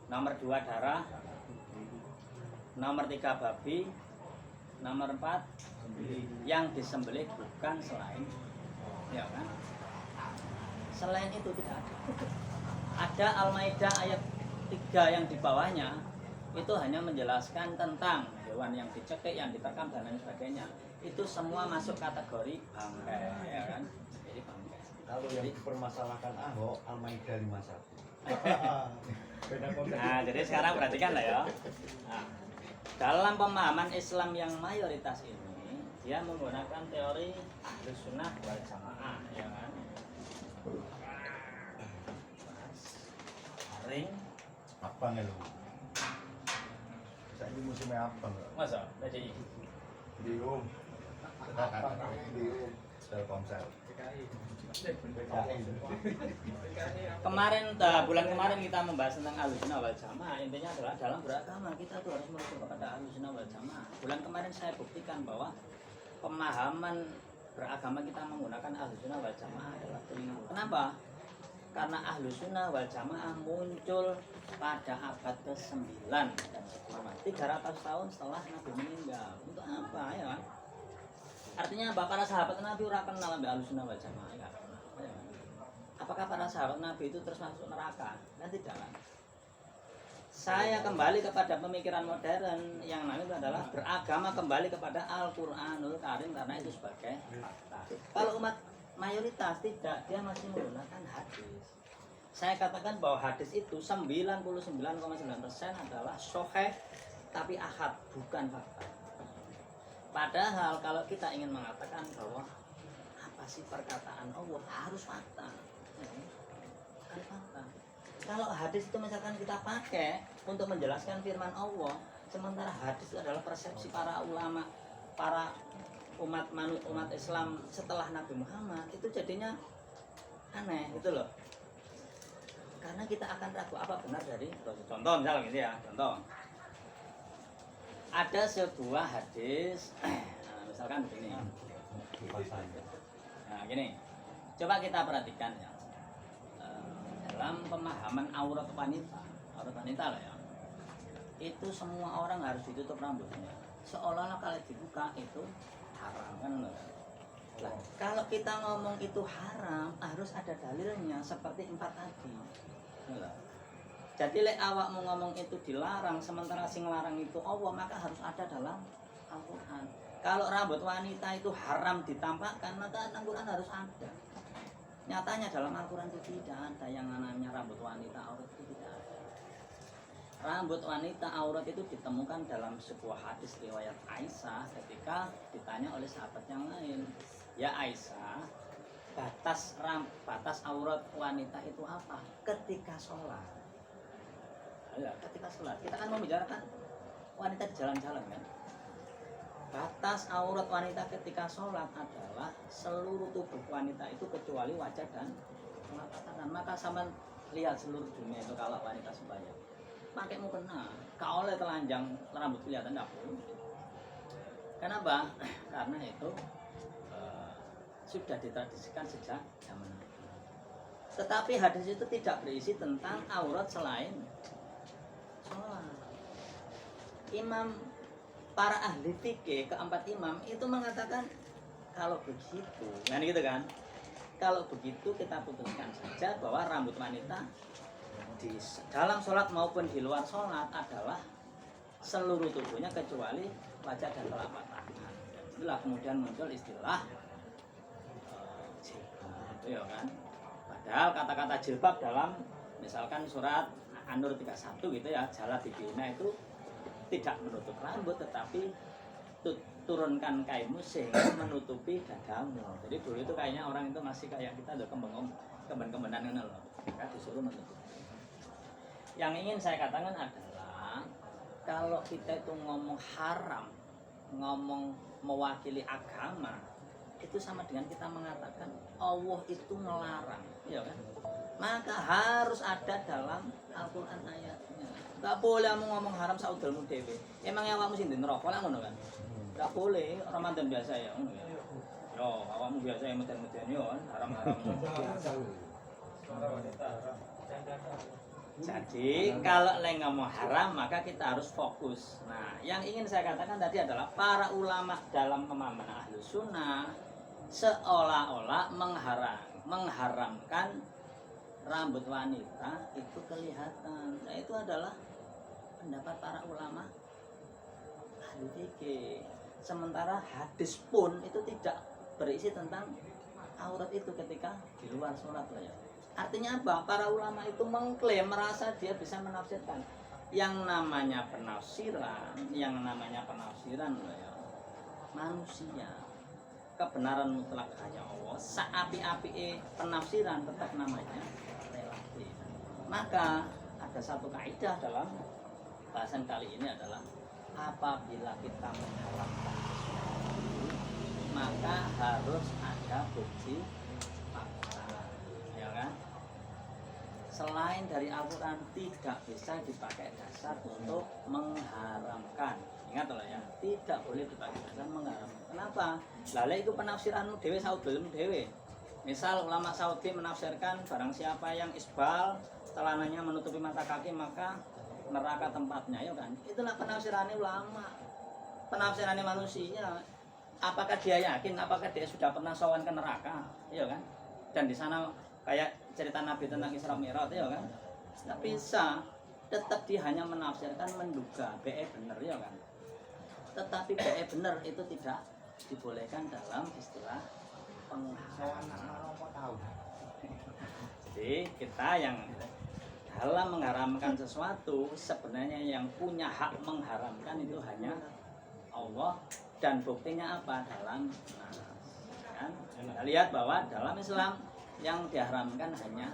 nomor 2 darah, nomor 3 babi, nomor 4 yang disembelih bukan selain, ya kan? Selain itu tidak ada. Ada Al-Maidah ayat 3 yang di bawahnya itu hanya menjelaskan tentang hewan yang dicekik, yang diterkam dan lain sebagainya. Itu semua masuk kategori bangkai, ya kan? Jadi bangkai. Kalau yang dipermasalahkan Ahok, Al-Maidah 51. Nah, jadi sekarang perhatikan lah ya. Nah, dalam pemahaman Islam yang mayoritas ini, dia menggunakan teori Ahlus Sunnah wal Jamaah, ya kan? Ring Abang ya lu. Saya ini musimnya abang. masa jadi Bingung. Telkomsel. Kemarin, bulan kemarin kita membahas tentang Ahlussunnah wal Jamaah. Intinya adalah dalam beragama kita tuh harus merujuk kepada Ahlussunnah wal Jamaah. Bulan kemarin saya buktikan bahwa pemahaman beragama kita menggunakan Ahlussunnah wal Jamaah adalah keliru. Kenapa? Karena Ahlussunnah wal Jamaah muncul pada abad ke-9 dan 300 tahun setelah Nabi meninggal. Untuk apa ya? Artinya apa? Para sahabat Nabi ora kenal ambek Ahlussunnah wal Jamaah ya. Apakah para sahabat Nabi itu terus masuk neraka? Kan tidak kan? Saya kembali kepada pemikiran modern yang namanya adalah beragama kembali kepada Al-Qur'anul Karim karena itu sebagai fakta. Kalau umat mayoritas tidak, dia masih menggunakan hadis. Saya katakan bahwa hadis itu 99,9% adalah sahih tapi ahad, bukan fakta. Padahal kalau kita ingin mengatakan bahwa apa sih perkataan Allah harus fakta, bukan fakta. Kalau hadis itu misalkan kita pakai untuk menjelaskan firman Allah, sementara hadis itu adalah persepsi para ulama, para umat Islam setelah Nabi Muhammad, itu jadinya aneh gitu loh. Karena kita akan ragu apa benar dari Rasul. Contoh misalnya gitu ya, contoh. Ada sebuah hadis, misalkan begini. Nah, gini. Coba kita perhatikan ya. Dalam pemahaman aurat wanita lah ya. Itu semua orang harus ditutup rambutnya. Seolah-olah kalau dibuka itu haram kan loh. Nah, kalau kita ngomong itu haram harus ada dalilnya seperti 4 tadi. Jadi lek awak mau ngomong itu dilarang sementara sing larang itu Allah, maka harus ada dalam Al-Qur'an. Kalau rambut wanita itu haram ditampakkan, maka Al-Qur'an harus ada. Nyatanya dalam Al-Qur'an itu tidak ada yang namanya rambut wanita aurat, itu tidak ada. Rambut wanita aurat itu ditemukan dalam sebuah hadis riwayat Aisyah ketika ditanya oleh sahabat yang lain, ya Aisyah, batas aurat wanita itu apa ketika sholat? Ya, ketika sholat kita kan membicarakan wanita di jalan-jalan kan. Batas aurat wanita ketika sholat adalah seluruh tubuh wanita itu kecuali wajah dan mata kanan. Maka sama lihat seluruh dunia itu kalau wanita sembahyang pakai mukena, kau oleh telanjang rambut kelihatan tidak boleh. Kenapa? Karena itu sudah ditradisikan sejak zaman Nabi. Tetapi hadis itu tidak berisi tentang aurat selain sholat. Para ahli fikih keempat imam itu mengatakan kalau begitu, kan gitu kan? Kalau begitu kita putuskan saja bahwa rambut wanita di dalam sholat maupun di luar sholat adalah seluruh tubuhnya kecuali wajah dan telapak tangan. Itulah kemudian muncul istilah jilbab, ya kan? Padahal kata-kata jilbab dalam misalkan surat An-Nur 31 gitu ya, jala bibina itu tidak menutup rambut tetapi turunkan kainmu sehingga menutupi dadamu. Jadi dulu itu kayaknya orang itu masih kayak kita udah kemben-kembenan loh, kan disuruh menutup. Yang ingin saya katakan adalah kalau kita itu ngomong haram, ngomong mewakili agama, itu sama dengan kita mengatakan Allah itu melarang, ya kan? Maka harus ada dalam Al-Qur'an ayatnya. Gak boleh kamu ngomong haram saudaramu dewe. Emangnya awakmu sing neraka lah ngono kan? Gak boleh, Ramadan biasa ya ngono ya. Yo, awakmu biasa yang meden-meden yo haram-haram. Jadi kalau leng ngomong haram maka kita harus fokus. Nah, yang ingin saya katakan tadi adalah para ulama dalam pemahaman Ahlus Sunnah seolah-olah mengharamkan rambut wanita itu kelihatan. Nah, itu adalah pendapat para ulama ahli fikih. Sementara hadis pun itu tidak berisi tentang aurat itu ketika di luar sholat lah ya. Artinya apa? Para ulama itu mengklaim merasa dia bisa menafsirkan. Yang namanya penafsiran lah ya, manusia. Kebenaran mutlak hanya Allah. Saapi-api penafsiran tetap namanya relatif. Maka ada satu kaidah dalam bahasan kali ini adalah apabila kita mengharapkan sesuatu maka harus ada bukti fakta, ya kan? Selain dari Al-Quran tidak bisa dipakai dasar untuk mengharamkan. Ingat loh ya, tidak boleh dipakai dasar mengharamkan. Kenapa? Lalu itu penafsiranmu dewe saud belum dewe. Misal ulama Saudi menafsirkan barang siapa yang isbal celananya menutupi mata kaki maka neraka tempatnya, ya kan? Itulah penafsirannya ulama. Penafsirannya manusia. Apakah dia yakin? Apakah dia sudah pernah sowan ke neraka? Iya kan? Dan di sana kayak cerita Nabi tentang Isra Mi'raj, ya kan? Tidak bisa. Tetap dia hanya menafsirkan, menduga, BE benar, ya kan? Tetapi BE benar itu tidak dibolehkan dalam istilah pengharaman. Jadi kita yang dalam mengharamkan sesuatu sebenarnya yang punya hak mengharamkan itu hanya Allah, dan buktinya apa? Dalam nas. Kan? Kita lihat bahwa dalam Islam yang diharamkan hanya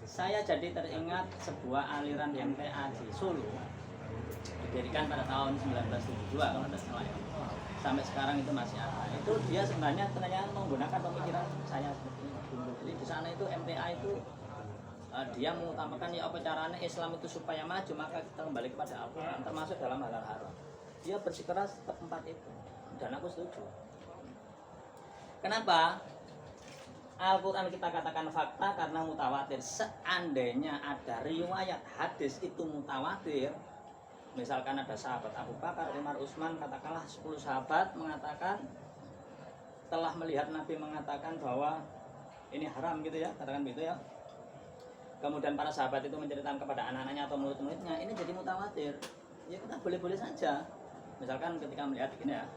saya jadi teringat sebuah aliran MTA di Solo didirikan pada tahun 1972 kalau tidak salah ya. Sampai sekarang itu masih ada. Itu dia sebenarnya ternyata menggunakan pemikiran saya seperti ini. Jadi di sana itu MTA itu dia mengutamakan ya apa caranya Islam itu supaya maju, maka kita kembali kepada Al-Quran termasuk dalam halal haram. Dia bersikeras tetap 4 itu dan aku setuju. Kenapa? Al-Quran kita katakan fakta karena mutawatir. Seandainya ada riwayat hadis itu mutawatir, misalkan ada sahabat Abu Bakar, Umar, Utsman, katakanlah 10 sahabat mengatakan telah melihat Nabi mengatakan bahwa ini haram gitu ya, katakan begitu ya. Kemudian para sahabat itu menceritakan kepada anak-anaknya atau murid-muridnya, ini jadi mutawatir. Ya kita boleh-boleh saja. Misalkan ketika melihat begini ya.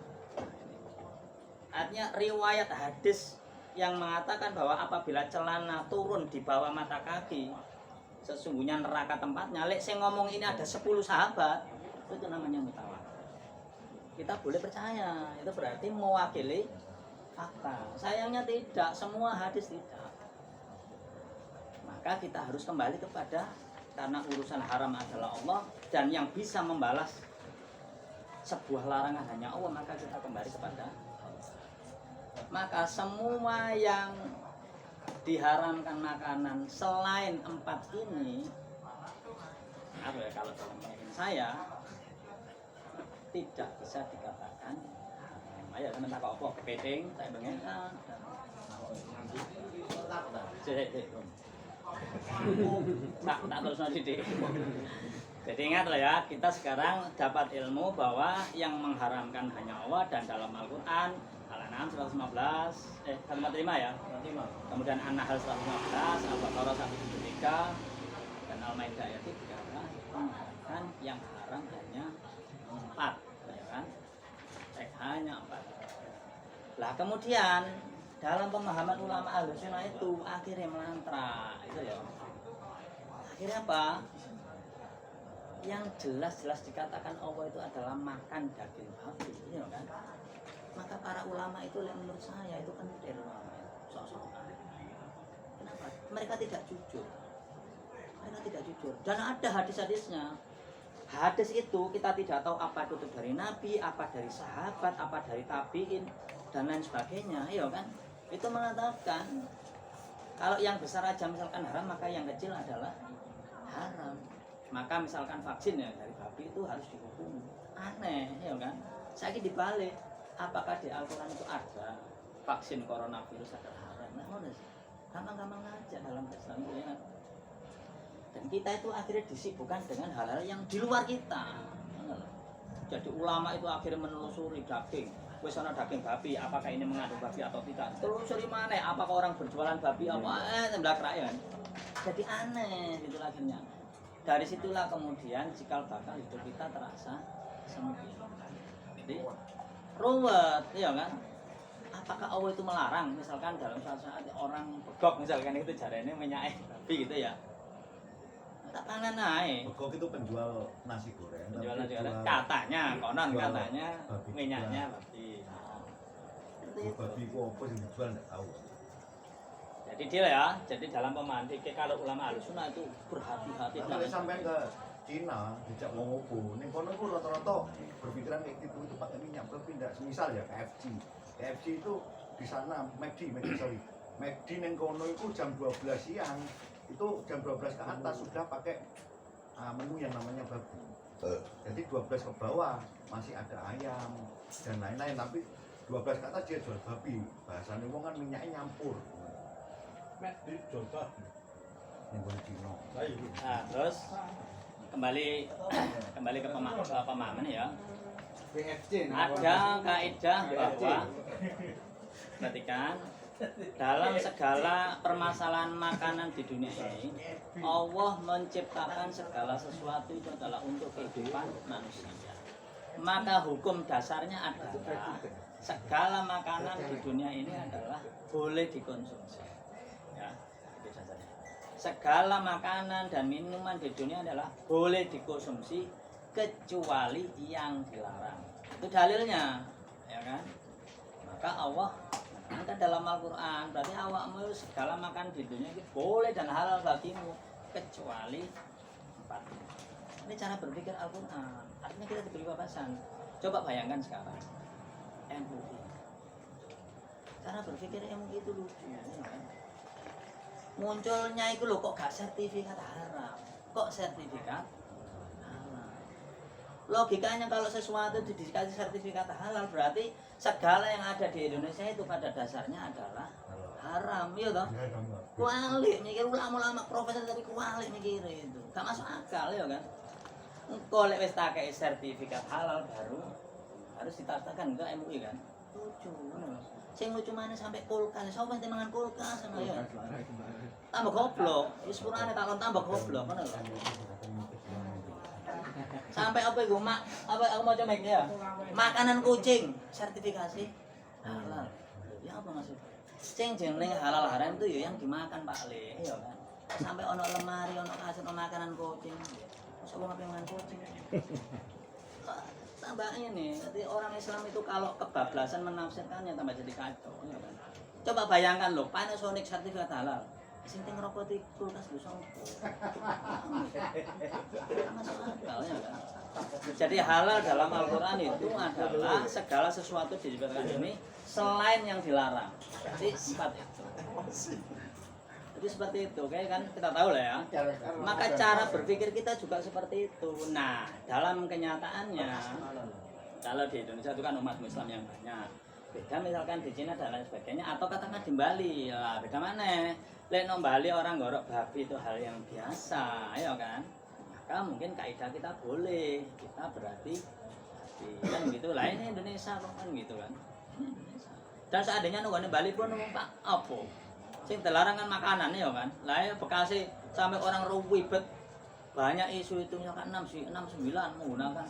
Artinya riwayat hadis yang mengatakan bahwa apabila celana turun di bawah mata kaki sesungguhnya neraka tempatnya, lek saya ngomong ini ada 10 sahabat, itu namanya mutawatir. Kita boleh percaya, itu berarti mewakili fakta. Sayangnya tidak, semua hadis tidak. Maka kita harus kembali kepada, karena urusan haram adalah Allah dan yang bisa membalas sebuah larangan hanya Allah, maka kita kembali kepada Allah. Maka semua yang diharamkan makanan selain 4 ini, apa ya, kalau dalam pemikiran saya tidak bisa dikatakan haram. Ayo sementara kok apa kepiting, saya pengen tak terus nanti. Jadi ingatlah ya, kita sekarang dapat ilmu bahwa yang mengharamkan hanya Allah, dan dalam Al-Quran Al-An'am 115, 145 ya. Kemudian An-Nahl 115, Al-Baqarah 173 dan Al-Maidah ayat 3 mengatakan yang haram hanya 4, ya kan? Hanya 4. Lah kemudian dalam pemahaman ulama Ahlussunnah itu akhirnya melantra, itu ya. Akhirnya apa? Yang jelas-jelas dikatakan Allah itu adalah makan daging babi, ya kan? Maka para ulama itu menurut saya itu kan sok-sokan. Kenapa? Mereka tidak jujur. Mereka tidak jujur. Dan ada hadis-hadisnya. Hadis itu kita tidak tahu apa itu dari Nabi, apa dari sahabat, apa dari tabiin dan lain sebagainya, ya kan? Itu mengatakan kalau yang besar aja misalkan haram, maka yang kecil adalah haram. Maka misalkan vaksin ya dari babi itu harus dihukum. Aneh, ya kan? Saya dibalik. Apakah di Al-Quran itu ada vaksin coronavirus adalah haram? Nah, gampang-gampang aja dalam Islam itu ya. Dan kita itu akhirnya disibukkan dengan hal-hal yang di luar kita. Jadi ulama itu akhirnya menelusuri daging. Wes ana daging babi, apakah ini mengandung babi atau tidak? Telusuri mana? Apakah orang berjualan babi apa? Tembak rakyat. Jadi aneh gitu akhirnya. Dari situlah kemudian cikal bakal hidup kita terasa sempit. Jadi ruwet, ya kan? Apakah Allah itu melarang? Misalkan dalam suatu saat orang begok, misalkan itu jarene minyak babi gitu ya. Tak pangan naik. Begok itu penjual nasi goreng. Penjual nasi goreng. Katanya, konon katanya minyaknya babi. Babi itu apa yang dijual nggak tahu. Jadi dia ya, jadi dalam pemahaman fikih kalau ulama Ahlussunnah itu berhati-hati. Kalau sampai ke Cina dijak mau ngopo ning kono iku rata-rata berpikiran kayak gitu itu pakai minyak tapi tidak semisal ya KFC itu di sana McD sorry McD ning kono itu jam 12 siang itu jam 12 ke atas sudah pakai menu yang namanya babi. Jadi 12 ke bawah masih ada ayam dan lain-lain tapi 12 ke atas dia jual babi. Bahasanya wong kan minyaknya nyampur. McD jual babi. Ning Cina. Nah, terus kembali ke pemahaman ya. Ada kaidah bahwa perhatikan dalam segala permasalahan makanan di dunia ini Allah menciptakan segala sesuatu itu adalah untuk kehidupan manusia. Maka hukum dasarnya adalah segala makanan di dunia ini adalah boleh dikonsumsi. Ya, itu dasarnya. Segala makanan dan minuman di dunia adalah boleh dikonsumsi kecuali yang dilarang. Itu dalilnya, ya kan? Maka Allah menerangkan dalam Al-Quran, berarti awakmu segala makan di dunia itu boleh dan halal bagimu kecuali 4. Ini cara berpikir Al-Quran. Artinya kita diberi wawasan. Coba bayangkan sekarang MUI. Cara berpikir MUI itu lucu, ya kan? Munculnya itu loh kok gak sertifikat haram, kok sertifikat halal. Logikanya kalau sesuatu dikasih sertifikat halal berarti segala yang ada di Indonesia itu pada dasarnya adalah haram, ya toh? Kualik mikir ulama-ulama profesor tapi kualik mikir itu gak masuk akal ya kan? Engko lek wis tak kei sertifikat halal baru harus ditaktakan ke MUI kan? Lucu, ngono. Sing lucu mana sampai kulkas, sapa sing mangan kulkas sama ya. Tambah goblok, wis purane tak tambah goblok ngono lho. Sampai apa iku mak, apa aku mau coba ya. Makanan kucing sertifikasi halal. Ya apa maksud? Sing jeneng halal haram itu ya yang dimakan Pak Le, ya kan. Sampai ono lemari, ono kasur makanan kucing. Masa wong ngapain mangan kucing? Tambah ini, jadi orang Islam itu kalau kebablasan menafsirkannya tambah jadi kacau. Ya kan? Coba bayangkan loh, Panasonic sertifikat halal. Sing teng rokok di kulkas lho sopo. Masuk akal ya kan? Jadi halal dalam Al-Quran itu adalah segala sesuatu disebutkan ini selain yang dilarang. Jadi sifat itu. Jadi seperti itu, kayak kan kita tahu lah ya. Maka cara berpikir kita juga seperti itu. Nah, dalam kenyataannya, kalau di Indonesia itu kan umat Muslim yang banyak. Beda misalkan di Cina dan lain sebagainya, atau katakan di Bali, ya beda mana? Lek nang Bali orang gorok babi itu hal yang biasa, ya kan? Maka mungkin kaidah kita boleh, kita berarti kan gitu lah. Ini Indonesia kan gitu kan. Dan seandainya nunggu Bali pun numpak apa? Sing terlarang kan makanan ya kan. Lah ya Bekasi sampai orang ribet banyak isu itu misalkan 69 menggunakan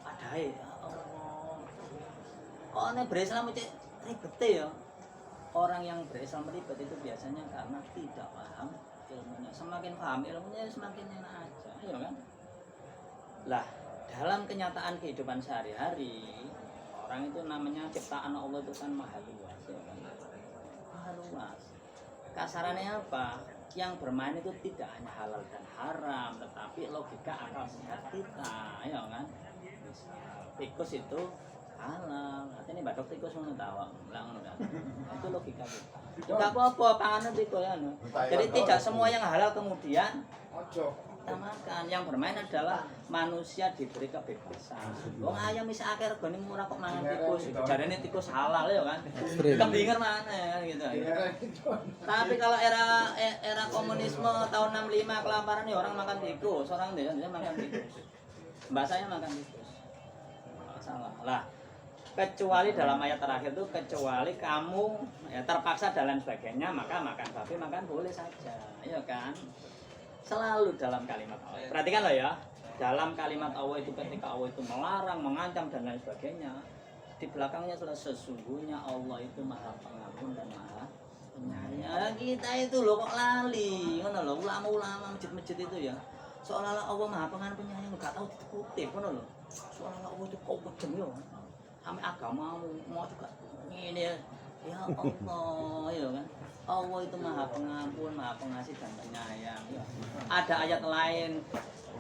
adai. Kok ini berislam itu ribet ya. Orang yang berislam ribet itu biasanya karena tidak paham ilmunya. Semakin paham ilmunya semakin enak aja, ya kan? Lah, dalam kenyataan kehidupan sehari-hari, orang itu namanya ciptaan Allah itu kan maha luas, ya kan? Maha luas. Kasarannya apa? Yang bermain itu tidak hanya halal dan haram, tetapi logika akal sehat kita, ya kan? Tikus itu halal, artinya batok tikus ngono ta awak, ngono ta. Itu logika kita. Enggak apa-apa panganan tikus ya. Jadi tidak semua yang halal kemudian kita makan. Yang bermain adalah manusia diberi kebebasan. Wong ayam bisa akeh regane murah kok mangan tikus. Jarene tikus halal ya kan. Kembinger mana gitu. Tapi kalau era komunisme tahun 65 kelaparan ya orang makan tikus, orang desa makan tikus. Mbak saya makan tikus. Salah. Lah, kecuali dalam ayat terakhir itu kecuali kamu ya terpaksa dan lain sebagainya maka makan babi makan boleh saja, ya kan? Selalu dalam kalimat Allah. Perhatikan loh ya, dalam kalimat Allah itu ketika Allah itu melarang, mengancam dan lain sebagainya, di belakangnya sudah sesungguhnya Allah itu maha pengampun dan maha penyayang. Kita itu loh kok lali, ngono loh, ulama-ulama masjid-masjid itu ya, seolah-olah Allah maha pengampun penyayang, nggak tahu dikutip, ngono loh, seolah-olah Allah itu kau bejem ya, sampai agamamu mau juga ini ya Allah, ya kan? Allah itu maha pengampun, maha pengasih dan penyayang. Ya. Ada ayat lain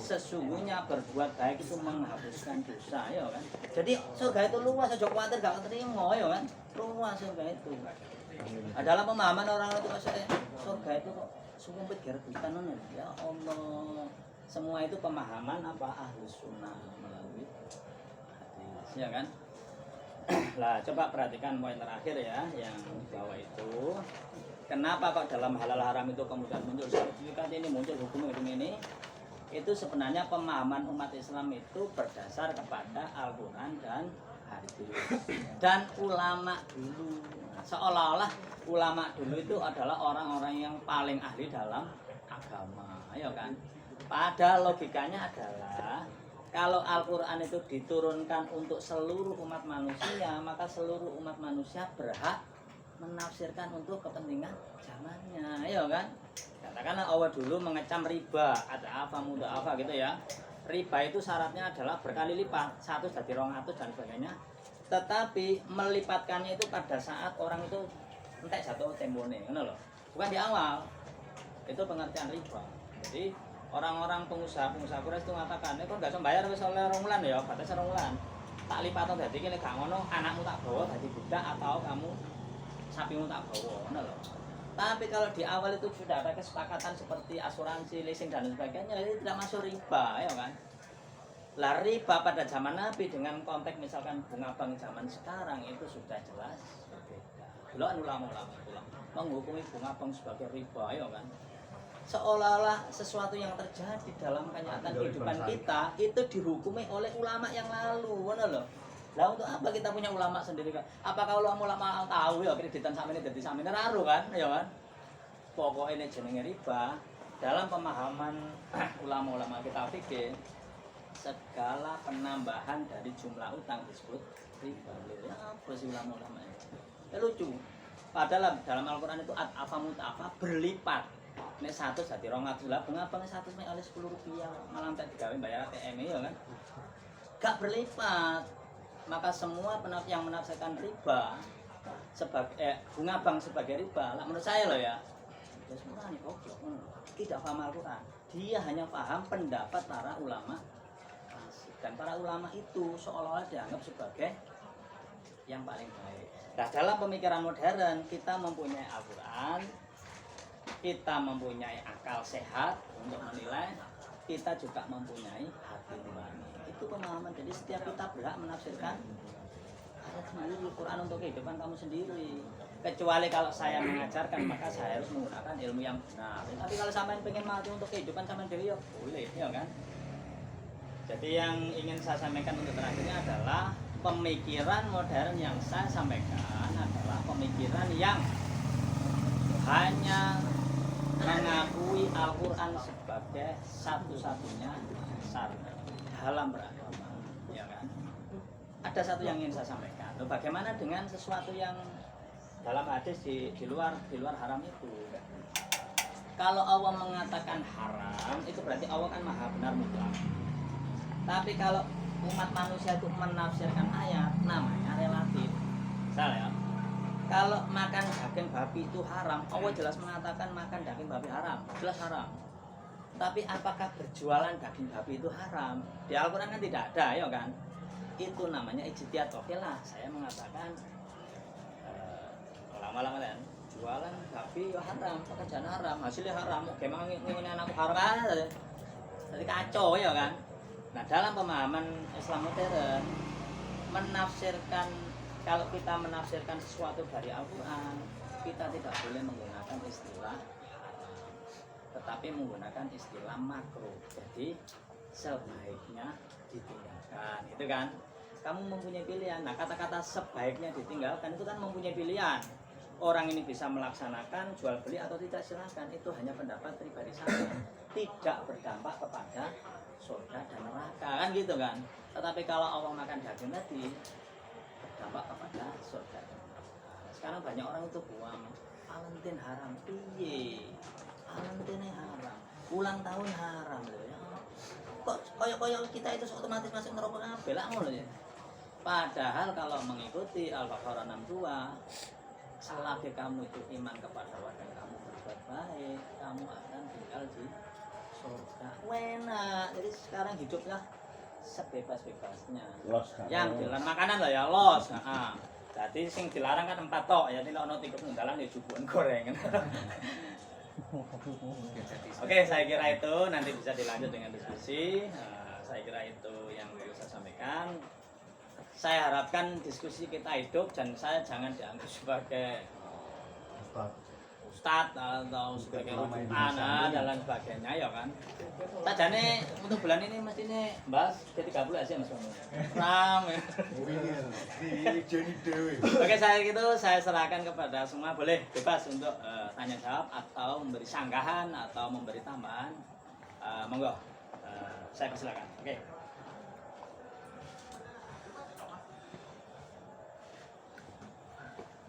sesungguhnya berbuat baik itu menghapuskan dosa, ya kan. Jadi surga itu luas, aja khawatir gak keterima, ya kan. Luas surga itu. Adalah pemahaman orang itu maksudnya surga itu kok sumpit gerebutan ya Allah. Semua itu pemahaman apa Ahlus Sunnah melalui hadis, ya kan. Lah coba perhatikan poin terakhir ya yang di bawah itu. Kenapa kok dalam halal haram itu kemudian muncul sertifikat ini, muncul hukum ini? Itu sebenarnya pemahaman umat Islam itu berdasar kepada Al-Quran dan hadis dan ulama dulu. Nah, seolah-olah ulama dulu itu adalah orang-orang yang paling ahli dalam agama, ya kan? Pada logikanya adalah kalau Al-Quran itu diturunkan untuk seluruh umat manusia, maka seluruh umat manusia berhak menafsirkan untuk kepentingan zamannya, ya kan? Katakanlah Allah dulu mengecam riba, ada apa, mudah apa gitu ya. Riba itu syaratnya adalah berkali lipat, 1 jadi 200 dan sebagainya. Tetapi melipatkannya itu pada saat orang itu entek jatuh tempone, ngono loh. Bukan di awal. Itu pengertian riba. Jadi orang-orang pengusaha Quraisy itu mengatakan, kok enggak sembayar wis oleh 2 wulan ya, batas 2 wulan. Tak lipatno dadi kene gak ngono, anakmu tak bawa dadi budak atau kamu sapimu tak bawa, ngono loh. Tapi kalau di awal itu sudah ada kesepakatan seperti asuransi, leasing dan sebagainya, itu tidak masuk riba, ya kan? Lah riba pada zaman Nabi dengan konteks misalkan bunga bank zaman sekarang itu sudah jelas berbeda. Belum ulama-ulama itu menghukumi bunga bank sebagai riba, ya kan? Seolah-olah sesuatu yang terjadi dalam kenyataan kehidupan kita itu dihukumi oleh ulama yang lalu, ngono loh. Lah untuk apa kita punya ulama sendiri kan? Apakah ulama tahu ya kreditan sampeyan dadi sampeyan raru kan, ya kan? Pokoknya ini jenenge riba dalam pemahaman ulama-ulama kita fikih, segala penambahan dari jumlah utang disebut riba. Ya apa sih ulama-ulama ini? Ya lucu. Padahal dalam Al-Qur'an itu apa mutafa berlipat. Nek 100 jadi 200 lah, bunga bank 100 mek oleh 10 rupiah, malah tak digawe bayar ATM ya kan? Gak berlipat. Maka semua yang menafsirkan riba sebagai bunga bank sebagai riba, lah menurut saya loh ya, semua ini goblok, tidak paham Al-Quran. Dia hanya paham pendapat para ulama dan para ulama itu seolah-olah dianggap sebagai yang paling baik. Nah dalam pemikiran modern kita mempunyai Al-Quran, kita mempunyai akal sehat untuk menilai, kita juga mempunyai hati nurani. Itu pemahaman. Jadi setiap kita berhak menafsirkan ayat sendiri, Quran untuk kehidupan kamu sendiri. Kecuali kalau saya mengajarkan, maka saya harus menggunakan ilmu yang benar. Tapi kalau sampean pengen mati untuk kehidupan sampean dewi, ya boleh, ya kan? Jadi yang ingin saya sampaikan untuk terakhirnya adalah pemikiran modern yang saya sampaikan adalah pemikiran yang hanya mengakui Al-Quran sebagai satu-satunya dasar dalam beragama, ya kan? Ada satu yang ingin saya sampaikan. Loh, bagaimana dengan sesuatu yang dalam hadis di luar haram itu? Kalau Allah mengatakan haram, itu berarti Allah kan maha benar mutlak. Tapi kalau umat manusia itu menafsirkan ayat, namanya relatif. Salah ya? Kalau makan daging babi itu haram, Allah jelas mengatakan makan daging babi haram, jelas haram. Tapi apakah berjualan daging babi itu haram? Di Al-Quran kan tidak ada, ya kan? Itu namanya ijtihad. Oke lah, saya mengatakan lama-lama kan jualan babi ya haram, pekerjaan haram, hasilnya haram. Oke, memang ini anakku haram kan? Jadi kacau, ya kan? Nah, dalam pemahaman Islam modern, menafsirkan, kalau kita menafsirkan sesuatu dari Al-Quran, kita tidak boleh menggunakan istilah haram, tetapi menggunakan istilah makruh. Jadi sebaiknya ditinggalkan, itu kan? Kamu mempunyai pilihan. Nah, kata-kata sebaiknya ditinggalkan itu kan mempunyai pilihan. Orang ini bisa melaksanakan jual beli atau tidak, silahkan. Itu hanya pendapat pribadi saya, tidak berdampak kepada surga dan neraka, kan gitu kan? Tetapi kalau Allah makan daging tadi, berdampak kepada surga dan neraka. Sekarang banyak orang itu buang Valentine haram, piye? Valentine haram, ulang tahun haram loh ya. Kok koyo kita itu otomatis masuk neraka kabeh lah ngono ya. Padahal kalau mengikuti Al-Baqarah 62, selagi kamu itu iman kepada Allah dan kamu berbuat baik, kamu akan tinggal di surga. Enak. Jadi sekarang hiduplah sebebas-bebasnya. Los Yang dilarang makanan lah ya los. Heeh. Jadi sing dilarang kan 4 tok ya nek ono tikus nunggalan ya jubukan gorengan. Oke, saya kira itu nanti bisa dilanjut dengan diskusi. Saya kira itu yang perlu saya sampaikan. Saya harapkan diskusi kita hidup dan saya jangan dianggap sebagai ustadz atau sebagai rujukan dan lain sebagainya ya kan. Sajane untuk bulan ini mesti ini bahas ke-30 aja Mas. Ram. Oke, saya serahkan kepada semua, boleh bebas untuk tanya jawab atau memberi sanggahan atau memberi tambahan. Monggo. Saya persilakan. Oke.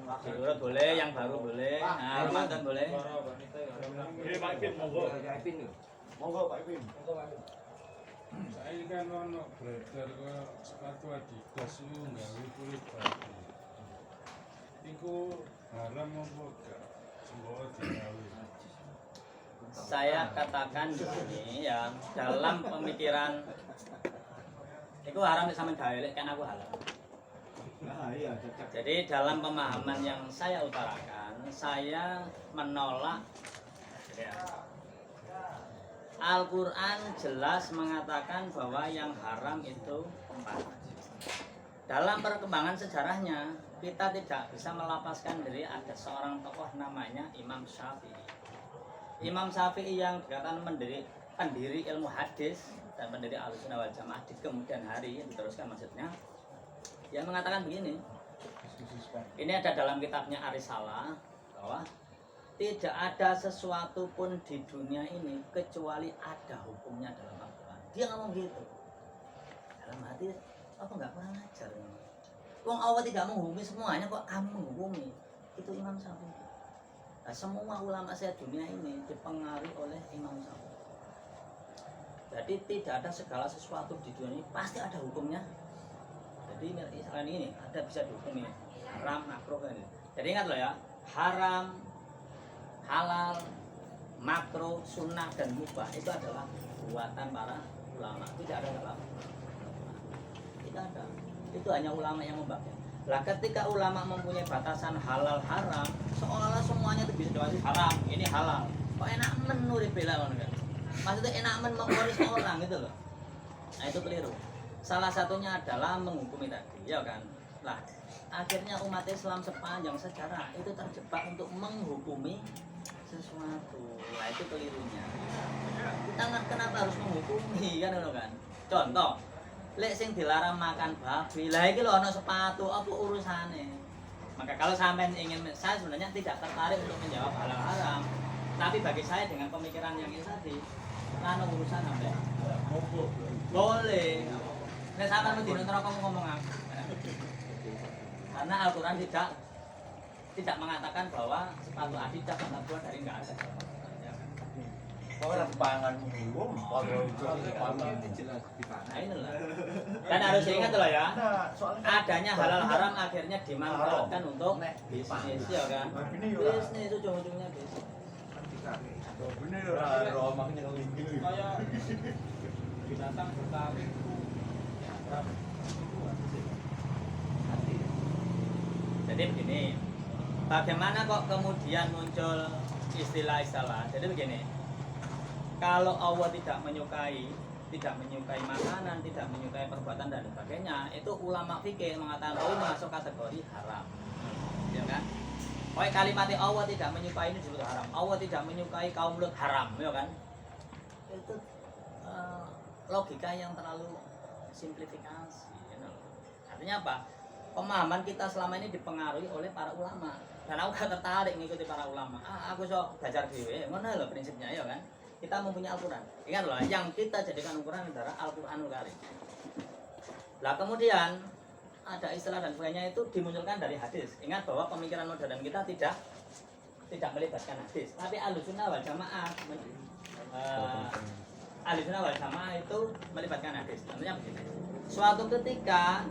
Urut boleh, yang baru boleh, nah, Ramadan boleh. Ini Pak Ipin, monggo. Monggo Pak Ipin. Saya kan ono beredar ke sepatu Adidas itu nggawe kulit babi. Iku haram apa gak? Semua digawe. Saya katakan di sini ya, dalam pemikiran itu haram sama gawe kan aku halal. Jadi dalam pemahaman yang saya utarakan, saya menolak ya, Al-Quran jelas mengatakan bahwa yang haram itu 4. Dalam perkembangan sejarahnya, kita tidak bisa melapaskan diri ada seorang tokoh namanya Imam Syafi'i. Imam Syafi'i yang dikatakan pendiri ilmu hadis dan pendiri Ahlussunnah wal Jamaah di kemudian hari, yang diteruskan maksudnya, yang mengatakan begini, ini ada dalam kitabnya Ar-Risalah, bahwa tidak ada sesuatu pun di dunia ini kecuali ada hukumnya dalam Al-Quran. Dia ngomong gitu. Dalam hati, apa nggak kurang ajar? Wong Allah tidak menghukumi semuanya, kok kamu menghukumi? Itu Imam Syafi'i. Nah, semua ulama saya dunia ini dipengaruhi oleh Imam Syafi'i. Jadi tidak ada segala sesuatu di dunia ini pasti ada hukumnya. Jadi misalnya ini ada bisa dihukumi haram, makruh ini. Jadi ingat loh ya, haram, halal, makruh, sunnah dan mubah itu adalah buatan para ulama. Tidak ada dalam. Tidak ada. Itu hanya ulama yang membagi. Lah ketika ulama mempunyai batasan halal haram, seolah-olah semuanya itu bisa diwajib haram, ini halal. Kok enak menurut bela kan? Maksudnya enak mengkoris orang gitu loh. Nah itu keliru. Salah satunya adalah menghukumi tadi, ya kan? Lah, akhirnya umat Islam sepanjang sejarah itu terjebak untuk menghukumi sesuatu. Nah, itu kelirunya. Kita kenapa harus menghukumi kan kan? Contoh, lek sing dilarang makan babi, lah iki lho ana sepatu, apa urusane? Maka kalau sampean ingin, saya sebenarnya tidak tertarik untuk menjawab halal haram. Tapi bagi saya dengan pemikiran yang ini tadi, ana urusan sampai boleh. Nek sampean mesti neraka ngomong apa? Karena Al-Quran tidak mengatakan bahwa sepatu Adidas atau buat dari enggak ada. Orang pangan belum, Nah inilah. Dan harus ingat loh ya, adanya halal haram akhirnya dimanfaatkan untuk bisnis ya kan. Bisnis ujung-ujungnya bisnis. Kayak binatang bertaring Jadi begini, bagaimana kok kemudian muncul istilah-istilah? Jadi begini, kalau Allah tidak menyukai makanan, tidak menyukai perbuatan dan sebagainya, itu ulama fikih mengatakan oh ini masuk kategori haram, ya kan? Oh kalimat Allah tidak menyukai ini disebut haram. Allah tidak menyukai kaum Lut haram, ya kan? Itu logika yang terlalu simplifikasi. Artinya apa? Pemahaman kita selama ini dipengaruhi oleh para ulama. Dan aku gak tertarik mengikuti para ulama. Aku sok belajar dhewe. Ngono lho prinsipnya ya kan. Kita mempunyai Al-Qur'an. Ingat loh, yang kita jadikan ukuran adalah Al-Qur'anul Karim. Lah kemudian ada istilah dan sebagainya itu dimunculkan dari hadis. Ingat bahwa pemikiran modern kita tidak melibatkan hadis, tapi Ahlussunnah wal Jamaah Ahlussunnah wal Jamaah itu melibatkan hadis. Tentunya begini. Suatu ketika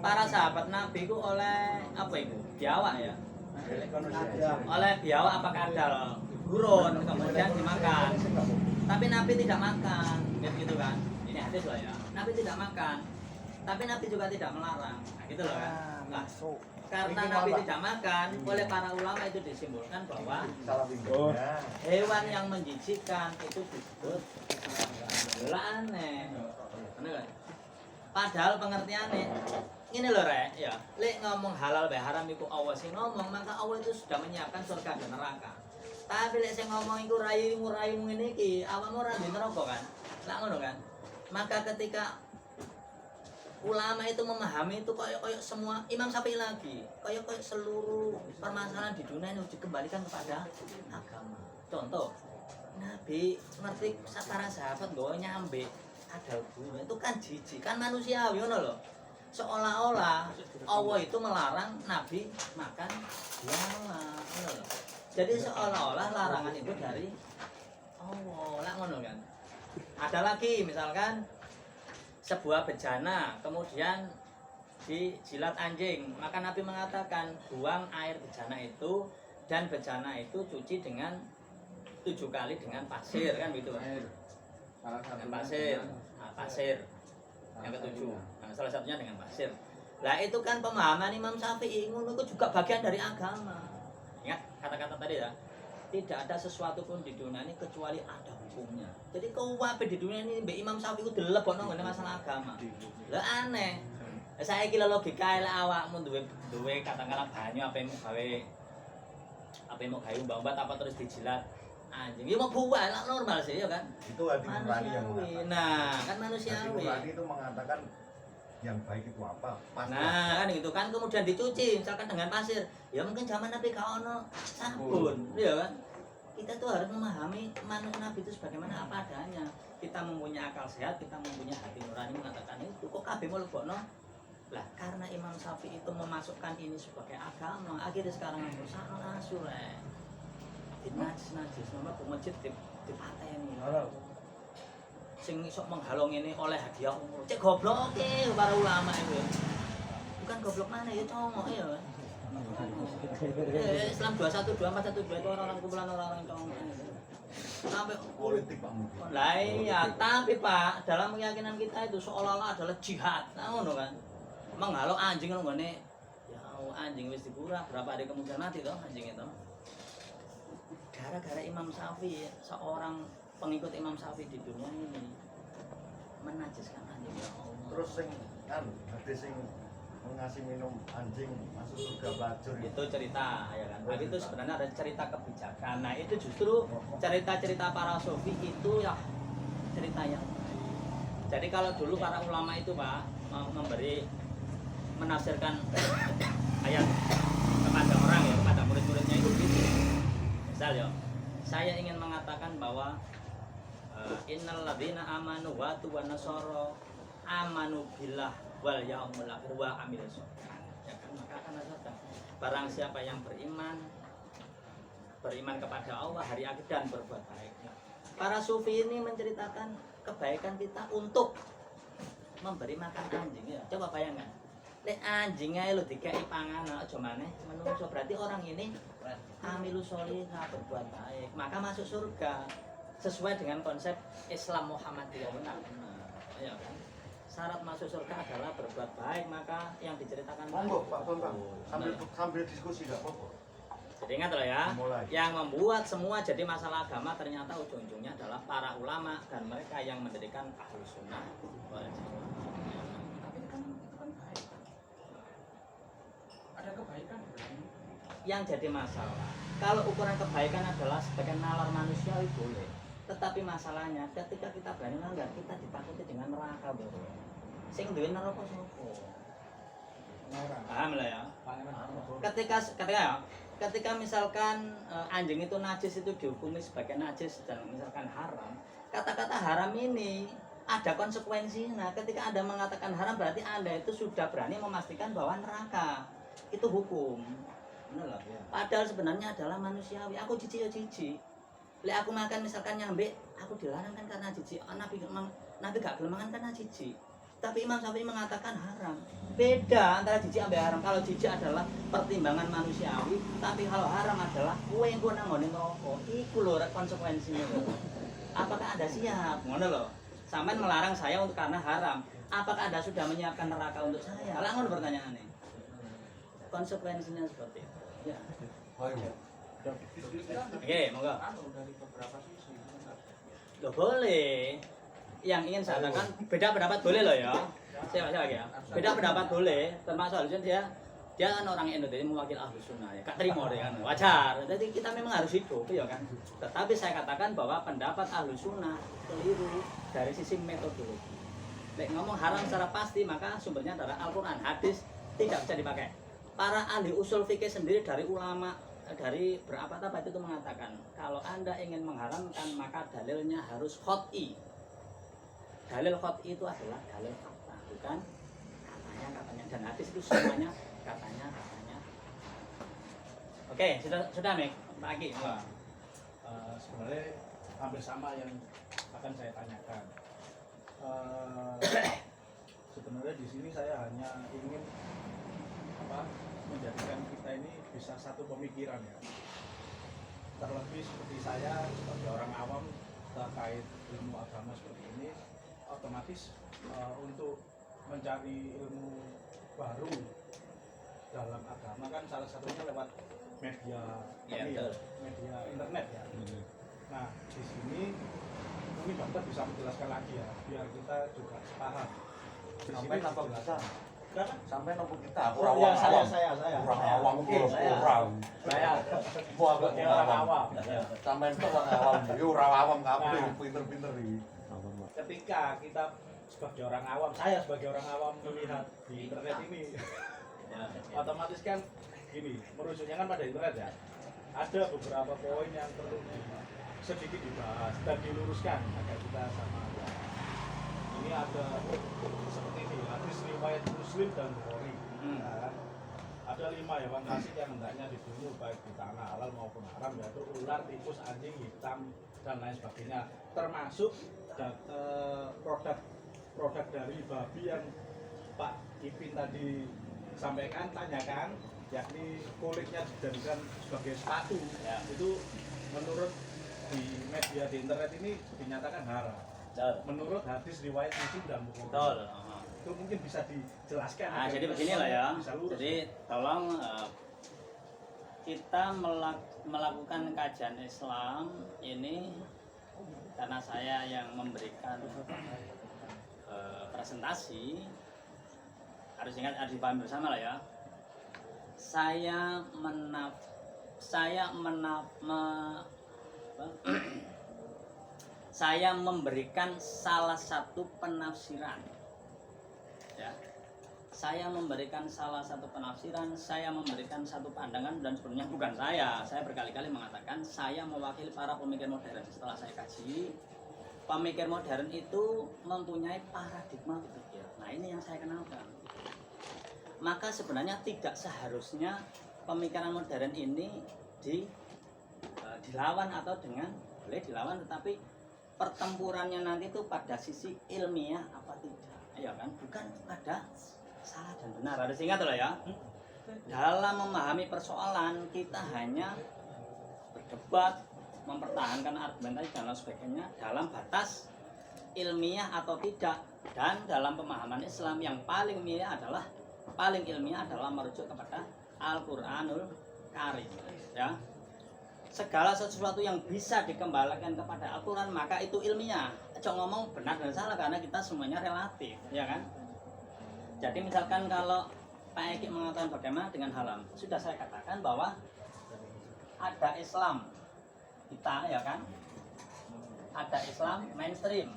para sahabat Nabi itu oleh apa itu? Biawak ya. Oleh biawak apa kadal gurun kemudian dimakan. tapi Nabi tidak makan, gitu kan? Ini hadis loh ya. Nabi tidak makan, tapi Nabi juga tidak melarang, nah, gitu loh kan? Nah, karena Nabi tidak makan, oleh para ulama itu disimpulkan bahwa hewan yang menjijikkan itu disebut aneh. Bener kan? Padahal pengertiannya ini loh rek, ya, lek ngomong halal bae haram iku Allah sing ngomong, maka Allah itu sudah menyiapkan surga dan neraka. Tapi lek sing ngomong iku rayu ngene iki, awakmu ora di neraka kan? Lah ngono kan? Maka ketika ulama itu memahami itu kayak semua Imam Syafi'i lagi, kayak seluruh permasalahan di dunia ini dikembalikan kepada agama. Contoh, Nabi ngerti para sahabat bahwa nyambe ada guru itu kan jijik, kan manusiawi ngono loh. Seolah-olah Allah itu melarang Nabi makan buah, ngono loh. Jadi seolah-olah larangan itu dari Allah, lah ngono kan. Ada lagi misalkan sebuah bejana kemudian dijilat anjing, maka Nabi mengatakan buang air bejana itu dan bejana itu cuci dengan 7 kali dengan pasir kan gitu kan. Dengan pasir, nah, pasir yang ketujuh, nah, salah satunya dengan pasir. Lah itu kan pemahaman Imam Syafi'i, ngono itu juga bagian dari agama. Ingat kata-kata tadi ya, tidak ada sesuatu pun di dunia ini kecuali ada hukumnya. Jadi kuwabe di dunia ini Mbak Imam Syafi'i ku dilebokno ngene masalah agama. Lah aneh. Saya kira logika lek awakmu duwe katakanlah banyu apa mau gawe mbak apa terus dijilat anjing. Ya mau buah lah normal sih ya kan. Itu hati nurani yang mengatakan. Nah, kan manusiawi. Hati nurani itu mengatakan yang baik itu apa? Pasti. Nah, kan gitu kan kemudian dicuci misalkan dengan pasir. Ya mungkin zaman Nabi gak ono sabun, ya kan? Kita tuh harus memahami manusia Nabi itu sebagaimana apa adanya. Kita mempunyai akal sehat, kita mempunyai hati nurani mengatakan itu. Kok kabeh melebokno? Lah karena Imam Syafi'i itu memasukkan ini sebagai agama, akhirnya sekarang salah asure. Najis nomor masjid dipateni. Sing iso menghalong ini oleh hadiah umur. Cek goblok para ulama itu. Bukan goblok mana ya congok ya. Islam 212 412 itu orang-orang kumpulan orang-orang congok. Sampai politik Pak Mudi. Lah iya, tapi Pak, dalam keyakinan kita itu seolah-olah adalah jihad. Nah, ngono kan. Menghalau anjing ngene. Ya anjing wis dipura berapa hari kemudian mati toh anjing itu. Gara-gara Imam Syafi'i, seorang pengikut Imam Syafi'i di dunia ini menajiskan anjing ya Allah. Terus sing kan hadis sing mengasih minum anjing masuk surga bajur Itu cerita ya kan. Tapi itu sebenarnya ada cerita kebijakan. Nah, itu justru cerita-cerita para sufi itu ya cerita yang baik. Jadi kalau dulu para ulama itu Pak menafsirkan ayat kepada orang ya, kepada murid-muridnya itu gitu. Misal ya, saya ingin mengatakan bahwa innal ladzina amanu wa nasara amanu billah wal yaumil akhir wa amilus sholihat. Ya kan, maka akan surga. Barang siapa yang beriman kepada Allah, hari akhir dan berbuat baik. Nah, para sufi ini menceritakan kebaikan kita untuk memberi makan anjing ya. Coba bayangkan. Lek anjingnya lo dikai panganan aja maneh menungso, berarti orang ini amilus sholihat, berbuat baik, maka masuk surga sesuai dengan konsep Islam Muhammadiyah benar. Ya kan? Syarat masuk surga adalah berbuat baik, maka yang diceritakan monggo Pak Bambang sambil diskusi enggak apa-apa. Jadi ingat loh ya, Mulai. yang membuat semua jadi masalah agama ternyata ujung-ujungnya adalah para ulama dan mereka yang mendirikan Ahlus Sunnah wal Jamaah. Tapi itu kan baik. Ada kebaikan. Yang jadi masalah, kalau ukuran kebaikan adalah sebagai nalar manusiawi boleh, tetapi masalahnya ketika kita berani melanggar, kita ditakuti dengan neraka bro. Sing duwe neraka sapa? Paham lah ya. Ketika misalkan anjing itu najis, itu dihukumi sebagai najis dan misalkan haram, kata-kata haram ini ada konsekuensinya. Ketika Anda mengatakan haram, berarti Anda itu sudah berani memastikan bahwa neraka itu hukum. Benar. Padahal sebenarnya adalah manusiawi. Aku jijik ya jijik. Lek aku makan misalkan nyambe, aku dilarang kan karena jijik. Nabi gak gelem mangan karena jijik. Tapi Imam Syafi'i mengatakan haram. Beda antara jijik sampai haram. Kalau jijik adalah pertimbangan manusiawi, tapi kalau haram adalah kowe engko nang ngene neraka. Iku lho konsekuensinya. Apakah Anda siap? Ngono lho. Sampean melarang saya untuk karena haram. Apakah Anda sudah menyiapkan neraka untuk saya? Lah ngono pertanyaannya. Konsekuensinya seperti itu. Ya. Oke, monggo. Dari beberapa sisi. Loh boleh. Yang ingin saya katakan beda pendapat boleh loh ya. Saya lagi ya. Beda pendapat boleh. Termasuk harusnya dia kan orang Indonesia mewakili ahlu sunnah ya. Gak terima deh kan. Wajar. Jadi kita memang harus hidup ya kan. Tetapi saya katakan bahwa pendapat ahlu sunnah keliru dari sisi metodologi. Nek ngomong haram secara pasti maka sumbernya adalah Al-Quran. Hadis tidak bisa dipakai. Para ahli usul fikih sendiri dari ulama dari berapa-apa itu mengatakan kalau Anda ingin mengharamkan maka dalilnya harus qat'i. Dalil qat'i itu adalah dalil fakta, bukan katanya dan hadis itu semuanya katanya. Oke, sudah Mik, pagi. Sebenarnya hampir sama yang akan saya tanyakan. Sebenarnya di sini saya hanya ingin menjadikan kita ini bisa satu pemikiran ya. Terlebih seperti saya sebagai orang awam terkait ilmu agama seperti ini, otomatis untuk mencari ilmu baru dalam agama kan salah satunya lewat media media internet ya. Nah di sini mungkin dokter bisa menjelaskan lagi ya biar kita juga paham. Sampai apa bisa? Sampai nopo kita Oh, ya, saya. Orang awam Oke, saya. Gua Sebagai orang awam. Sampai itu orang awam. Yo orang awam kabeh pinter-pinter iki. Ketika kita sebagai orang awam, saya sebagai orang awam melihat di internet ini, otomatis kan gini, merujuknya kan pada internet ya. Ada beberapa poin yang perlu sedikit dibahas dan diluruskan agar kita sama. Ini ada seperti ini, hadis riwayat Muslim dan Bukhari. Nah, ada 5 hewan kasih yang hendaknya dibunuh baik di tanah halal maupun haram, yaitu ular, tikus, anjing, hitam dan lain sebagainya. Termasuk produk dari babi yang Pak Ipin tadi sampaikan, tanyakan, yakni kulitnya dijadikan sebagai sepatu. Ya. Itu menurut di media di internet ini dinyatakan haram. Menurut hadis riwayat Muslim dan Bukhari. Betul. Itu mungkin bisa dijelaskan. Nah, agar jadi kita beginilah ya. bisa lurus. Jadi tolong kita melakukan kajian Islam ini karena saya yang memberikan presentasi, harus ingat, harus dipahami bersama lah ya. Saya memberikan salah satu penafsiran. Ya. Saya memberikan salah satu penafsiran, saya memberikan satu pandangan, dan sebenarnya bukan saya. Saya berkali-kali mengatakan saya mewakili para pemikir modern. Setelah saya kaji, pemikir modern itu mempunyai paradigma berpikir. Nah, ini yang saya kenalkan. Maka sebenarnya tidak seharusnya pemikiran modern ini dilawan atau dengan boleh dilawan, tetapi pertempurannya nanti itu pada sisi ilmiah apa tidak, ya kan, bukan pada salah dan benar. Harus ingat loh ya, dalam memahami persoalan kita hanya berdebat, mempertahankan argumentasi dan lain sebagainya dalam batas ilmiah atau tidak. Dan dalam pemahaman Islam yang paling ilmiah adalah merujuk kepada Al-Qur'anul Karim, ya. Segala sesuatu yang bisa dikembalikan kepada Al-Quran maka itu ilmiah. Cok ngomong benar dan salah karena kita semuanya relatif, ya kan? Jadi misalkan kalau Pak Eki mengatakan bagaimana dengan haram, sudah saya katakan bahwa ada Islam kita, ya kan? Ada Islam mainstream.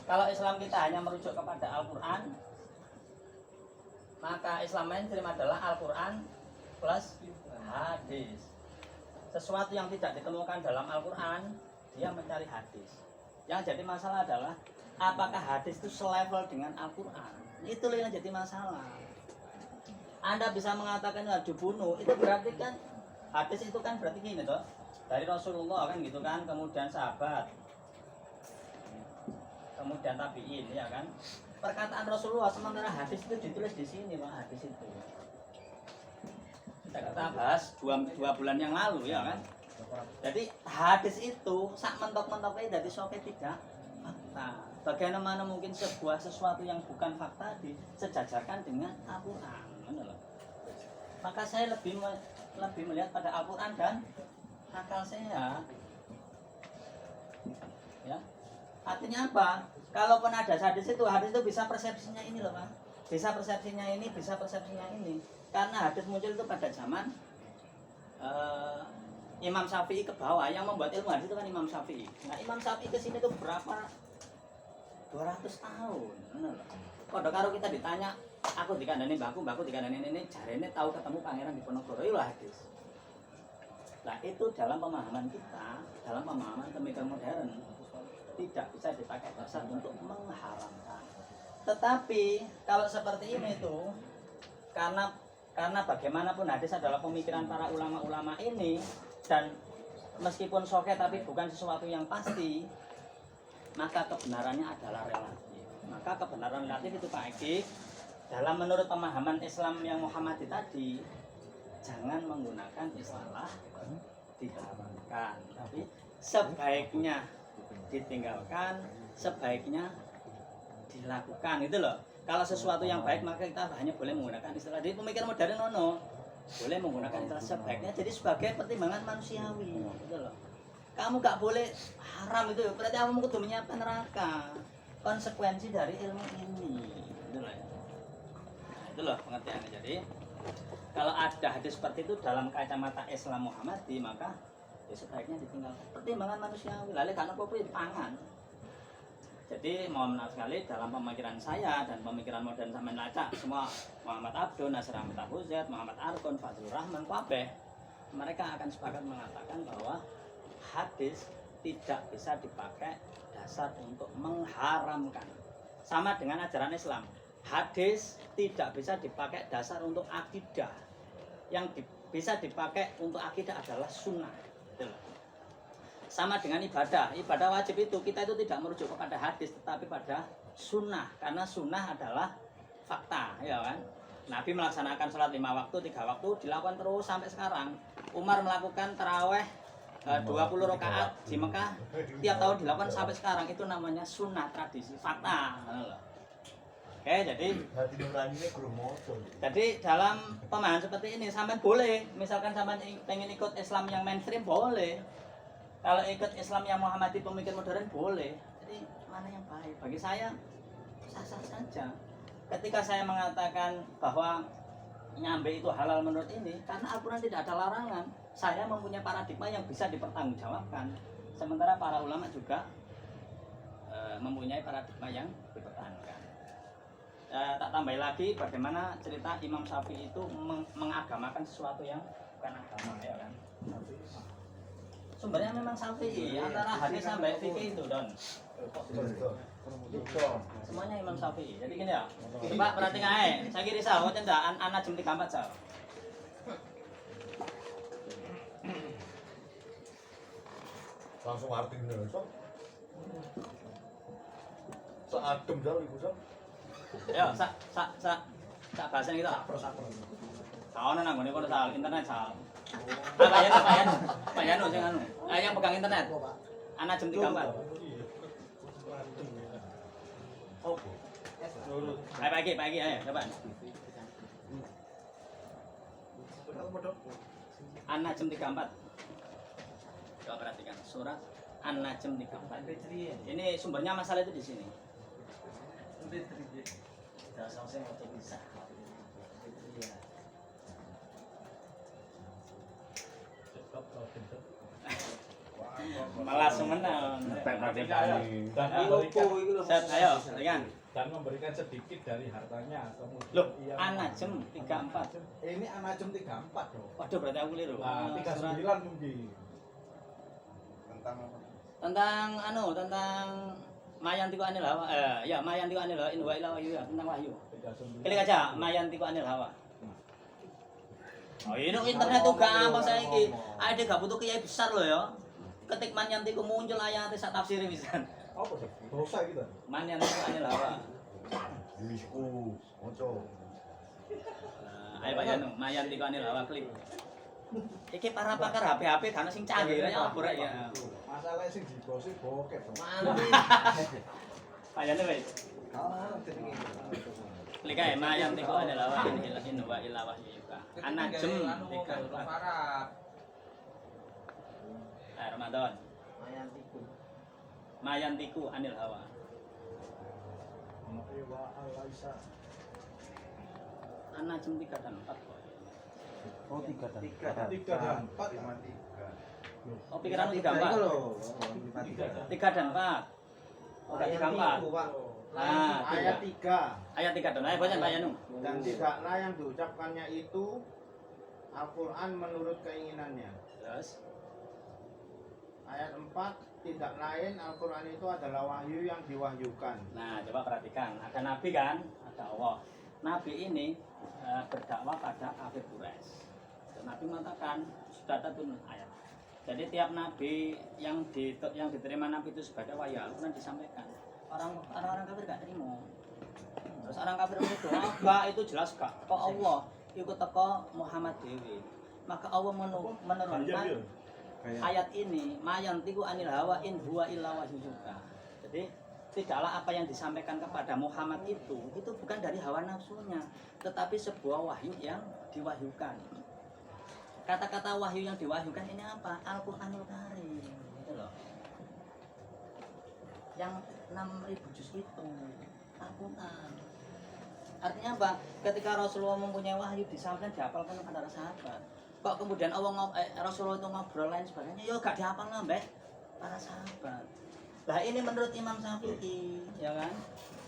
Kalau Islam kita hanya merujuk kepada Al-Quran, maka Islam mainstream adalah Al-Quran plus hadis. Sesuatu yang tidak ditemukan dalam Al-Quran, dia mencari hadis. Yang jadi masalah adalah apakah hadis itu selevel dengan Al-Quran? Itu yang jadi masalah. Anda bisa mengatakan harus dibunuh, itu berarti kan hadis itu kan berarti gini toh, dari Rasulullah kan gitu kan, kemudian sahabat, kemudian tabiin, ya kan? Perkataan Rasulullah, sementara hadis itu ditulis di sini, Pak, hadis itu. Kita bahas dua bulan yang lalu, ya kan? Jadi hadis itu sak mentok-mentoknya dari soke tidak fakta. Bagaimana mungkin sebuah sesuatu yang bukan fakta disejajarkan dengan Al-Quran? Maka saya lebih melihat pada Al-Quran dan akal sehat. Ya, artinya apa? Kalaupun ada hadis itu bisa persepsinya ini loh, Pak. Bisa persepsinya ini, bisa persepsinya ini. Karena hadis muncul itu pada zaman Imam Syafi'i ke bawah. Yang membuat ilmu hadis itu kan Imam Syafi'i. Nah, Imam Syafi'i ke sini itu berapa? 200 tahun. Kalau karo kita ditanya, aku dikandani mbahku dikandani ini, jarene tahu ketemu pangeran Diponegoro, itu hadis. Nah, itu dalam pemahaman kita, dalam pemahaman pemikiran modern, tidak bisa dipakai dasar untuk mengharamkan. Tetapi kalau seperti ini tuh, karena bagaimanapun hadis adalah pemikiran para ulama-ulama ini, dan meskipun sokeh tapi bukan sesuatu yang pasti, maka kebenarannya adalah relatif. Maka kebenaran relatif itu Pak Eki, dalam menurut pemahaman Islam yang Muhammadi tadi, jangan menggunakan istilah diharamkan, tapi sebaiknya ditinggalkan, sebaiknya dilakukan, itu loh. Kalau sesuatu yang baik maka kita hanya boleh menggunakan istilah. Jadi pemikiran modern boleh menggunakan istilah sebaiknya, jadi sebagai pertimbangan manusiawi, gitu loh. Kamu gak boleh haram itu, berarti kamu kudu menyiapkan neraka. Konsekuensi dari ilmu ini, gitu loh ya. Nah, itu loh pengertiannya. Jadi kalau ada hadis seperti itu dalam kacamata Islam Muhammadi, maka ya sebaiknya ditinggalkan. Pertimbangan manusiawi, lalu karena apa pangan. Jadi mohon maaf sekali, dalam pemikiran saya dan pemikiran modern sampean lacak semua, Muhammad Abdul, Nasir Ahmad Abu Zaid, Muhammad Arkon, Fazlur Rahman, kabeh, mereka akan sepakat mengatakan bahwa hadis tidak bisa dipakai dasar untuk mengharamkan. Sama dengan ajaran Islam, hadis tidak bisa dipakai dasar untuk akidah. Yang bisa dipakai untuk akidah adalah sunnah. Sama dengan ibadah wajib itu kita itu tidak merujuk kepada hadis tetapi pada sunnah, karena sunnah adalah fakta, ya kan. Nabi melaksanakan sholat 5 waktu, 3 waktu dilakukan terus sampai sekarang. Umar melakukan taraweh 20 rakaat di Mekah tiap tahun dilakukan sampai sekarang, itu namanya sunnah, tradisi, fakta. Oke, jadi dalam pemahaman seperti ini sampean boleh, misalkan sampean pengen ikut Islam yang mainstream boleh. Kalau ikut Islam yang Muhammadi pemikir modern boleh. Jadi mana yang baik? Bagi saya sah-sah saja. Ketika saya mengatakan bahwa nyambe itu halal menurut ini, karena Al-Quran tidak ada larangan, saya mempunyai paradigma yang bisa dipertanggungjawabkan. Sementara para ulama juga mempunyai paradigma yang dipertahankan. Tak tambahin lagi bagaimana cerita Imam Syafi'i itu mengagamakan sesuatu yang bukan agama, ya kan? Sumbernya memang Syafi'i, antara hadis sampai fikih itu, Don. Semuanya Imam Syafi'i. Jadi gini ya, coba perhatikan aja. Saya kira risau, cenda anak jam 3 sah. Langsung arti bener, Sob. Seadem jauh ibu, Sob. Ya, sak bahasa kita. Tahu nang nggone kono sal internet sal. Pak Yanu sing anu. Yang pegang internet. Anak jam 3.4. Oh. Pagi ayo coba. An-Najm 34. Coba perhatikan surat An-Najm 34. Ini sumbernya masalah itu di sini. Bisa. Malah semenang. Ayo, dengan dan memberikan sedikit dari hartanya kemudian loh, An-Najm 34. Ini An-Najm 34 loh. Waduh, berarti aku keliru. Nah, 39 mungkin. Tentang Mayantiku anil hawa. Ya, Mayantiku anil hawa in wa ila wahyu, ya, tentang wahyu. 39. Klik aja Mayantiku anil hawa. Oh, ini internet tuh gampang saiki. Ada gak butuh kiai besar loh ya. Ketik Mayantiku muncul ayat sak tafsir misalkan. Apa sih? Dosa gitu. Man yantiku anil hawa. Misku, ojo. Ayo Pak Yanu, ma yantiku anil hawa klik. Iki para pakar HP kan sing canggih ya apa rek ya. Masalah sing dibosi bokep. Pak Yanu wis. Oh, jadi Klik ae ma yantiku anil hawa in wa illa wahyuka. An-Najm 3. Ramadan. Mayantiku anil hawa. Wa alaisa. An-Najm 3 dan 4. Oh, 3 dan 3 dan 4. Oh, pikiran 3 4. 3 dan 4. Oh, 3 4. Nah, Ayat 3. Ayat 3 dan. Ayo baca Pak Yanu. Dan tidaklah yang diucapkannya itu Al-Quran menurut keinginannya. Terus Ayat 4, tidak lain Al-Quran itu adalah wahyu yang diwahyukan. nah, coba perhatikan. Ada nabi kan? Ada Allah. Nabi ini berdakwah pada kafir Quraisy. Dan Nabi mengatakan sudah ada turun ayat. Jadi tiap nabi yang diterima nabi itu sebagai wahyu Al-Quran disampaikan. Orang-orang kafir gak terima. Terus orang kafir itu enggak, itu jelas gak. Kok Allah ikut teko Muhammad Dewi. Maka Allah menurunkan ayat ini, mayantiku anil hawa in huwa illa wahyuka. Jadi tidaklah apa yang disampaikan kepada Muhammad itu bukan dari hawa nafsunya, tetapi sebuah wahyu yang diwahyukan. Kata-kata wahyu yang diwahyukan ini apa? Al-Qur'anul Karim. Gitu loh. Yang 6.000 juz itu Al-Qur'an. Artinya apa? Ketika Rasulullah mempunyai wahyu disampaikan dihafalkan kepada sahabat. Kok kemudian Rasulullah itu ngobrol lain sebagainya, ya gak dihafal nambah para sahabat. Nah ini menurut Imam Syafi'i, ya kan?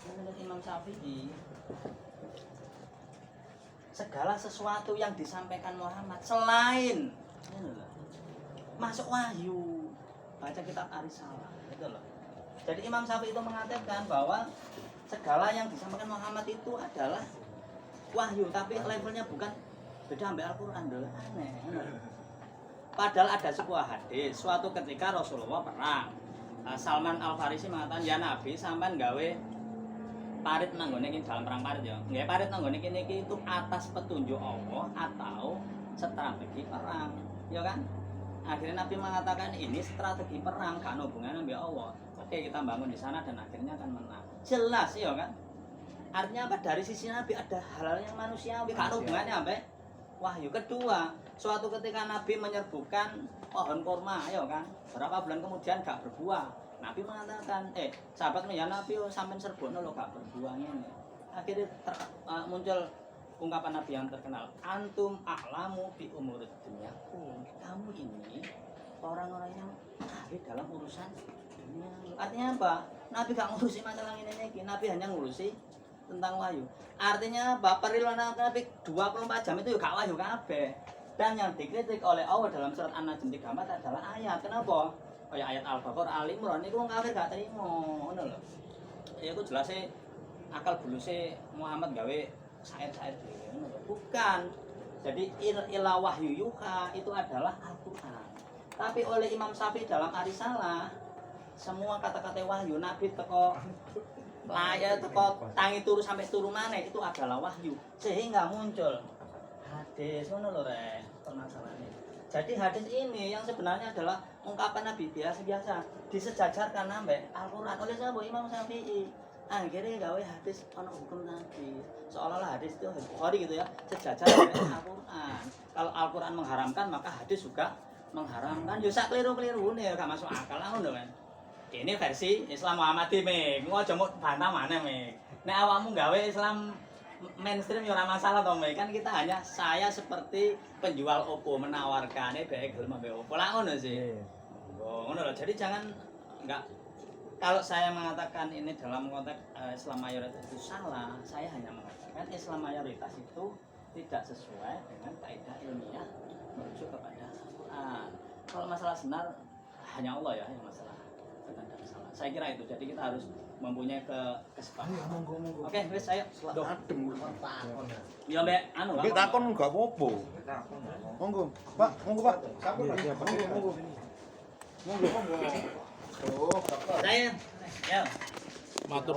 Menurut Imam Syafi'i, segala sesuatu yang disampaikan Muhammad selain masuk wahyu, baca kitab Ar-Risalah, gitu loh. Jadi Imam Syafi'i itu mengatakan bahwa segala yang disampaikan Muhammad itu adalah wahyu, tapi levelnya bukan beda ambil Al-Quran dulu, aneh. Padahal ada sebuah hadis, suatu ketika Rasulullah perang. Salman Al-Farisi mengatakan, ya Nabi, sampean gawe parit nanggone iki dalam perang parit ya. Nggih parit nanggone kene iki itu atas petunjuk Allah atau strategi perang, ya kan? Akhirnya Nabi mengatakan ini strategi perang, gak ada hubungannya dengan Allah. Oke, kita bangun di sana dan akhirnya akan menang. Jelas ya kan? Artinya apa? Dari sisi Nabi ada hal-hal yang manusiawi, gak ada hubungannya sampai wahyu. Kedua, suatu ketika Nabi menyerbukan pohon kurma, ya kan? Berapa bulan kemudian gak berbuah. Nabi mengatakan, sahabatnya ya Nabi, sampai serbuknya lo gak berbuah ini. Akhirnya muncul ungkapan Nabi yang terkenal, antum a'lamu bi umurid dunyakum. Kamu ini orang-orang yang ahli dalam urusan dunia. Artinya apa? Nabi gak ngurusi masalah ini. Nabi hanya ngurusi tentang wahyu. Artinya apa? Perilaku Nabi 24 jam itu gak wahyu kabeh. Dan yang dikritik oleh Allah dalam surat An-Najm 34 adalah ayat. Kenapa? Kayak ayat Al-Baqarah, Al-Imran itu wong kafir gak terima, ngono lho. Ya iku jelase akal buluse Muhammad gawe sair-sair dhewe ngono lho. Bukan. Jadi ila wahyu yuha itu adalah Al-Qur'an. Tapi oleh Imam Syafi'i dalam Ar-Risalah semua kata-kata wahyu Nabi teko layar teko tangi turu sampai turu maneh itu adalah wahyu. Sehingga muncul hadis ngono lho rek permasalahannya. Jadi hadis ini yang sebenarnya adalah ungkapan Nabi biasa-biasa disejajarkan nambah Al-Qur'an oleh sahabat Imam Syafi'i. Akhirnya gawe hadis ono hukum Nabi. Seolah-olah hadis itu Bukhari gitu ya, sejajar dengan Al-Qur'an. Kalau Al-Qur'an mengharamkan maka hadis juga mengharamkan. Yo sak keliru-kelirune gak masuk akal ngono kan. Ini versi Islam Muhammadi Mek. Ngono aja mau bantah maneh Mek. Nek awakmu gawe Islam mainstream ya ora masalah to Mek. Kan kita hanya saya seperti penjual Oppo menawarkannya baik gelem ambek Oppo. Lah ngono sih. Oh, ngono loh. Jadi jangan enggak kalau saya mengatakan ini dalam konteks Islam mayoritas itu salah, saya hanya mengatakan Islam mayoritas itu tidak sesuai dengan kaidah ilmiah merujuk kepada Al-Qur'an. Kalau masalah benar hanya Allah ya yang masalah benar dan salah. Saya kira itu. Jadi kita harus mempunyai kesepakatan. Oke, wis ayo. Adem. Ya Mbak, anu Tapi takon enggak apa-apa. Monggo. Pak, monggo Pak. Monggo. Saya. Ya. Matur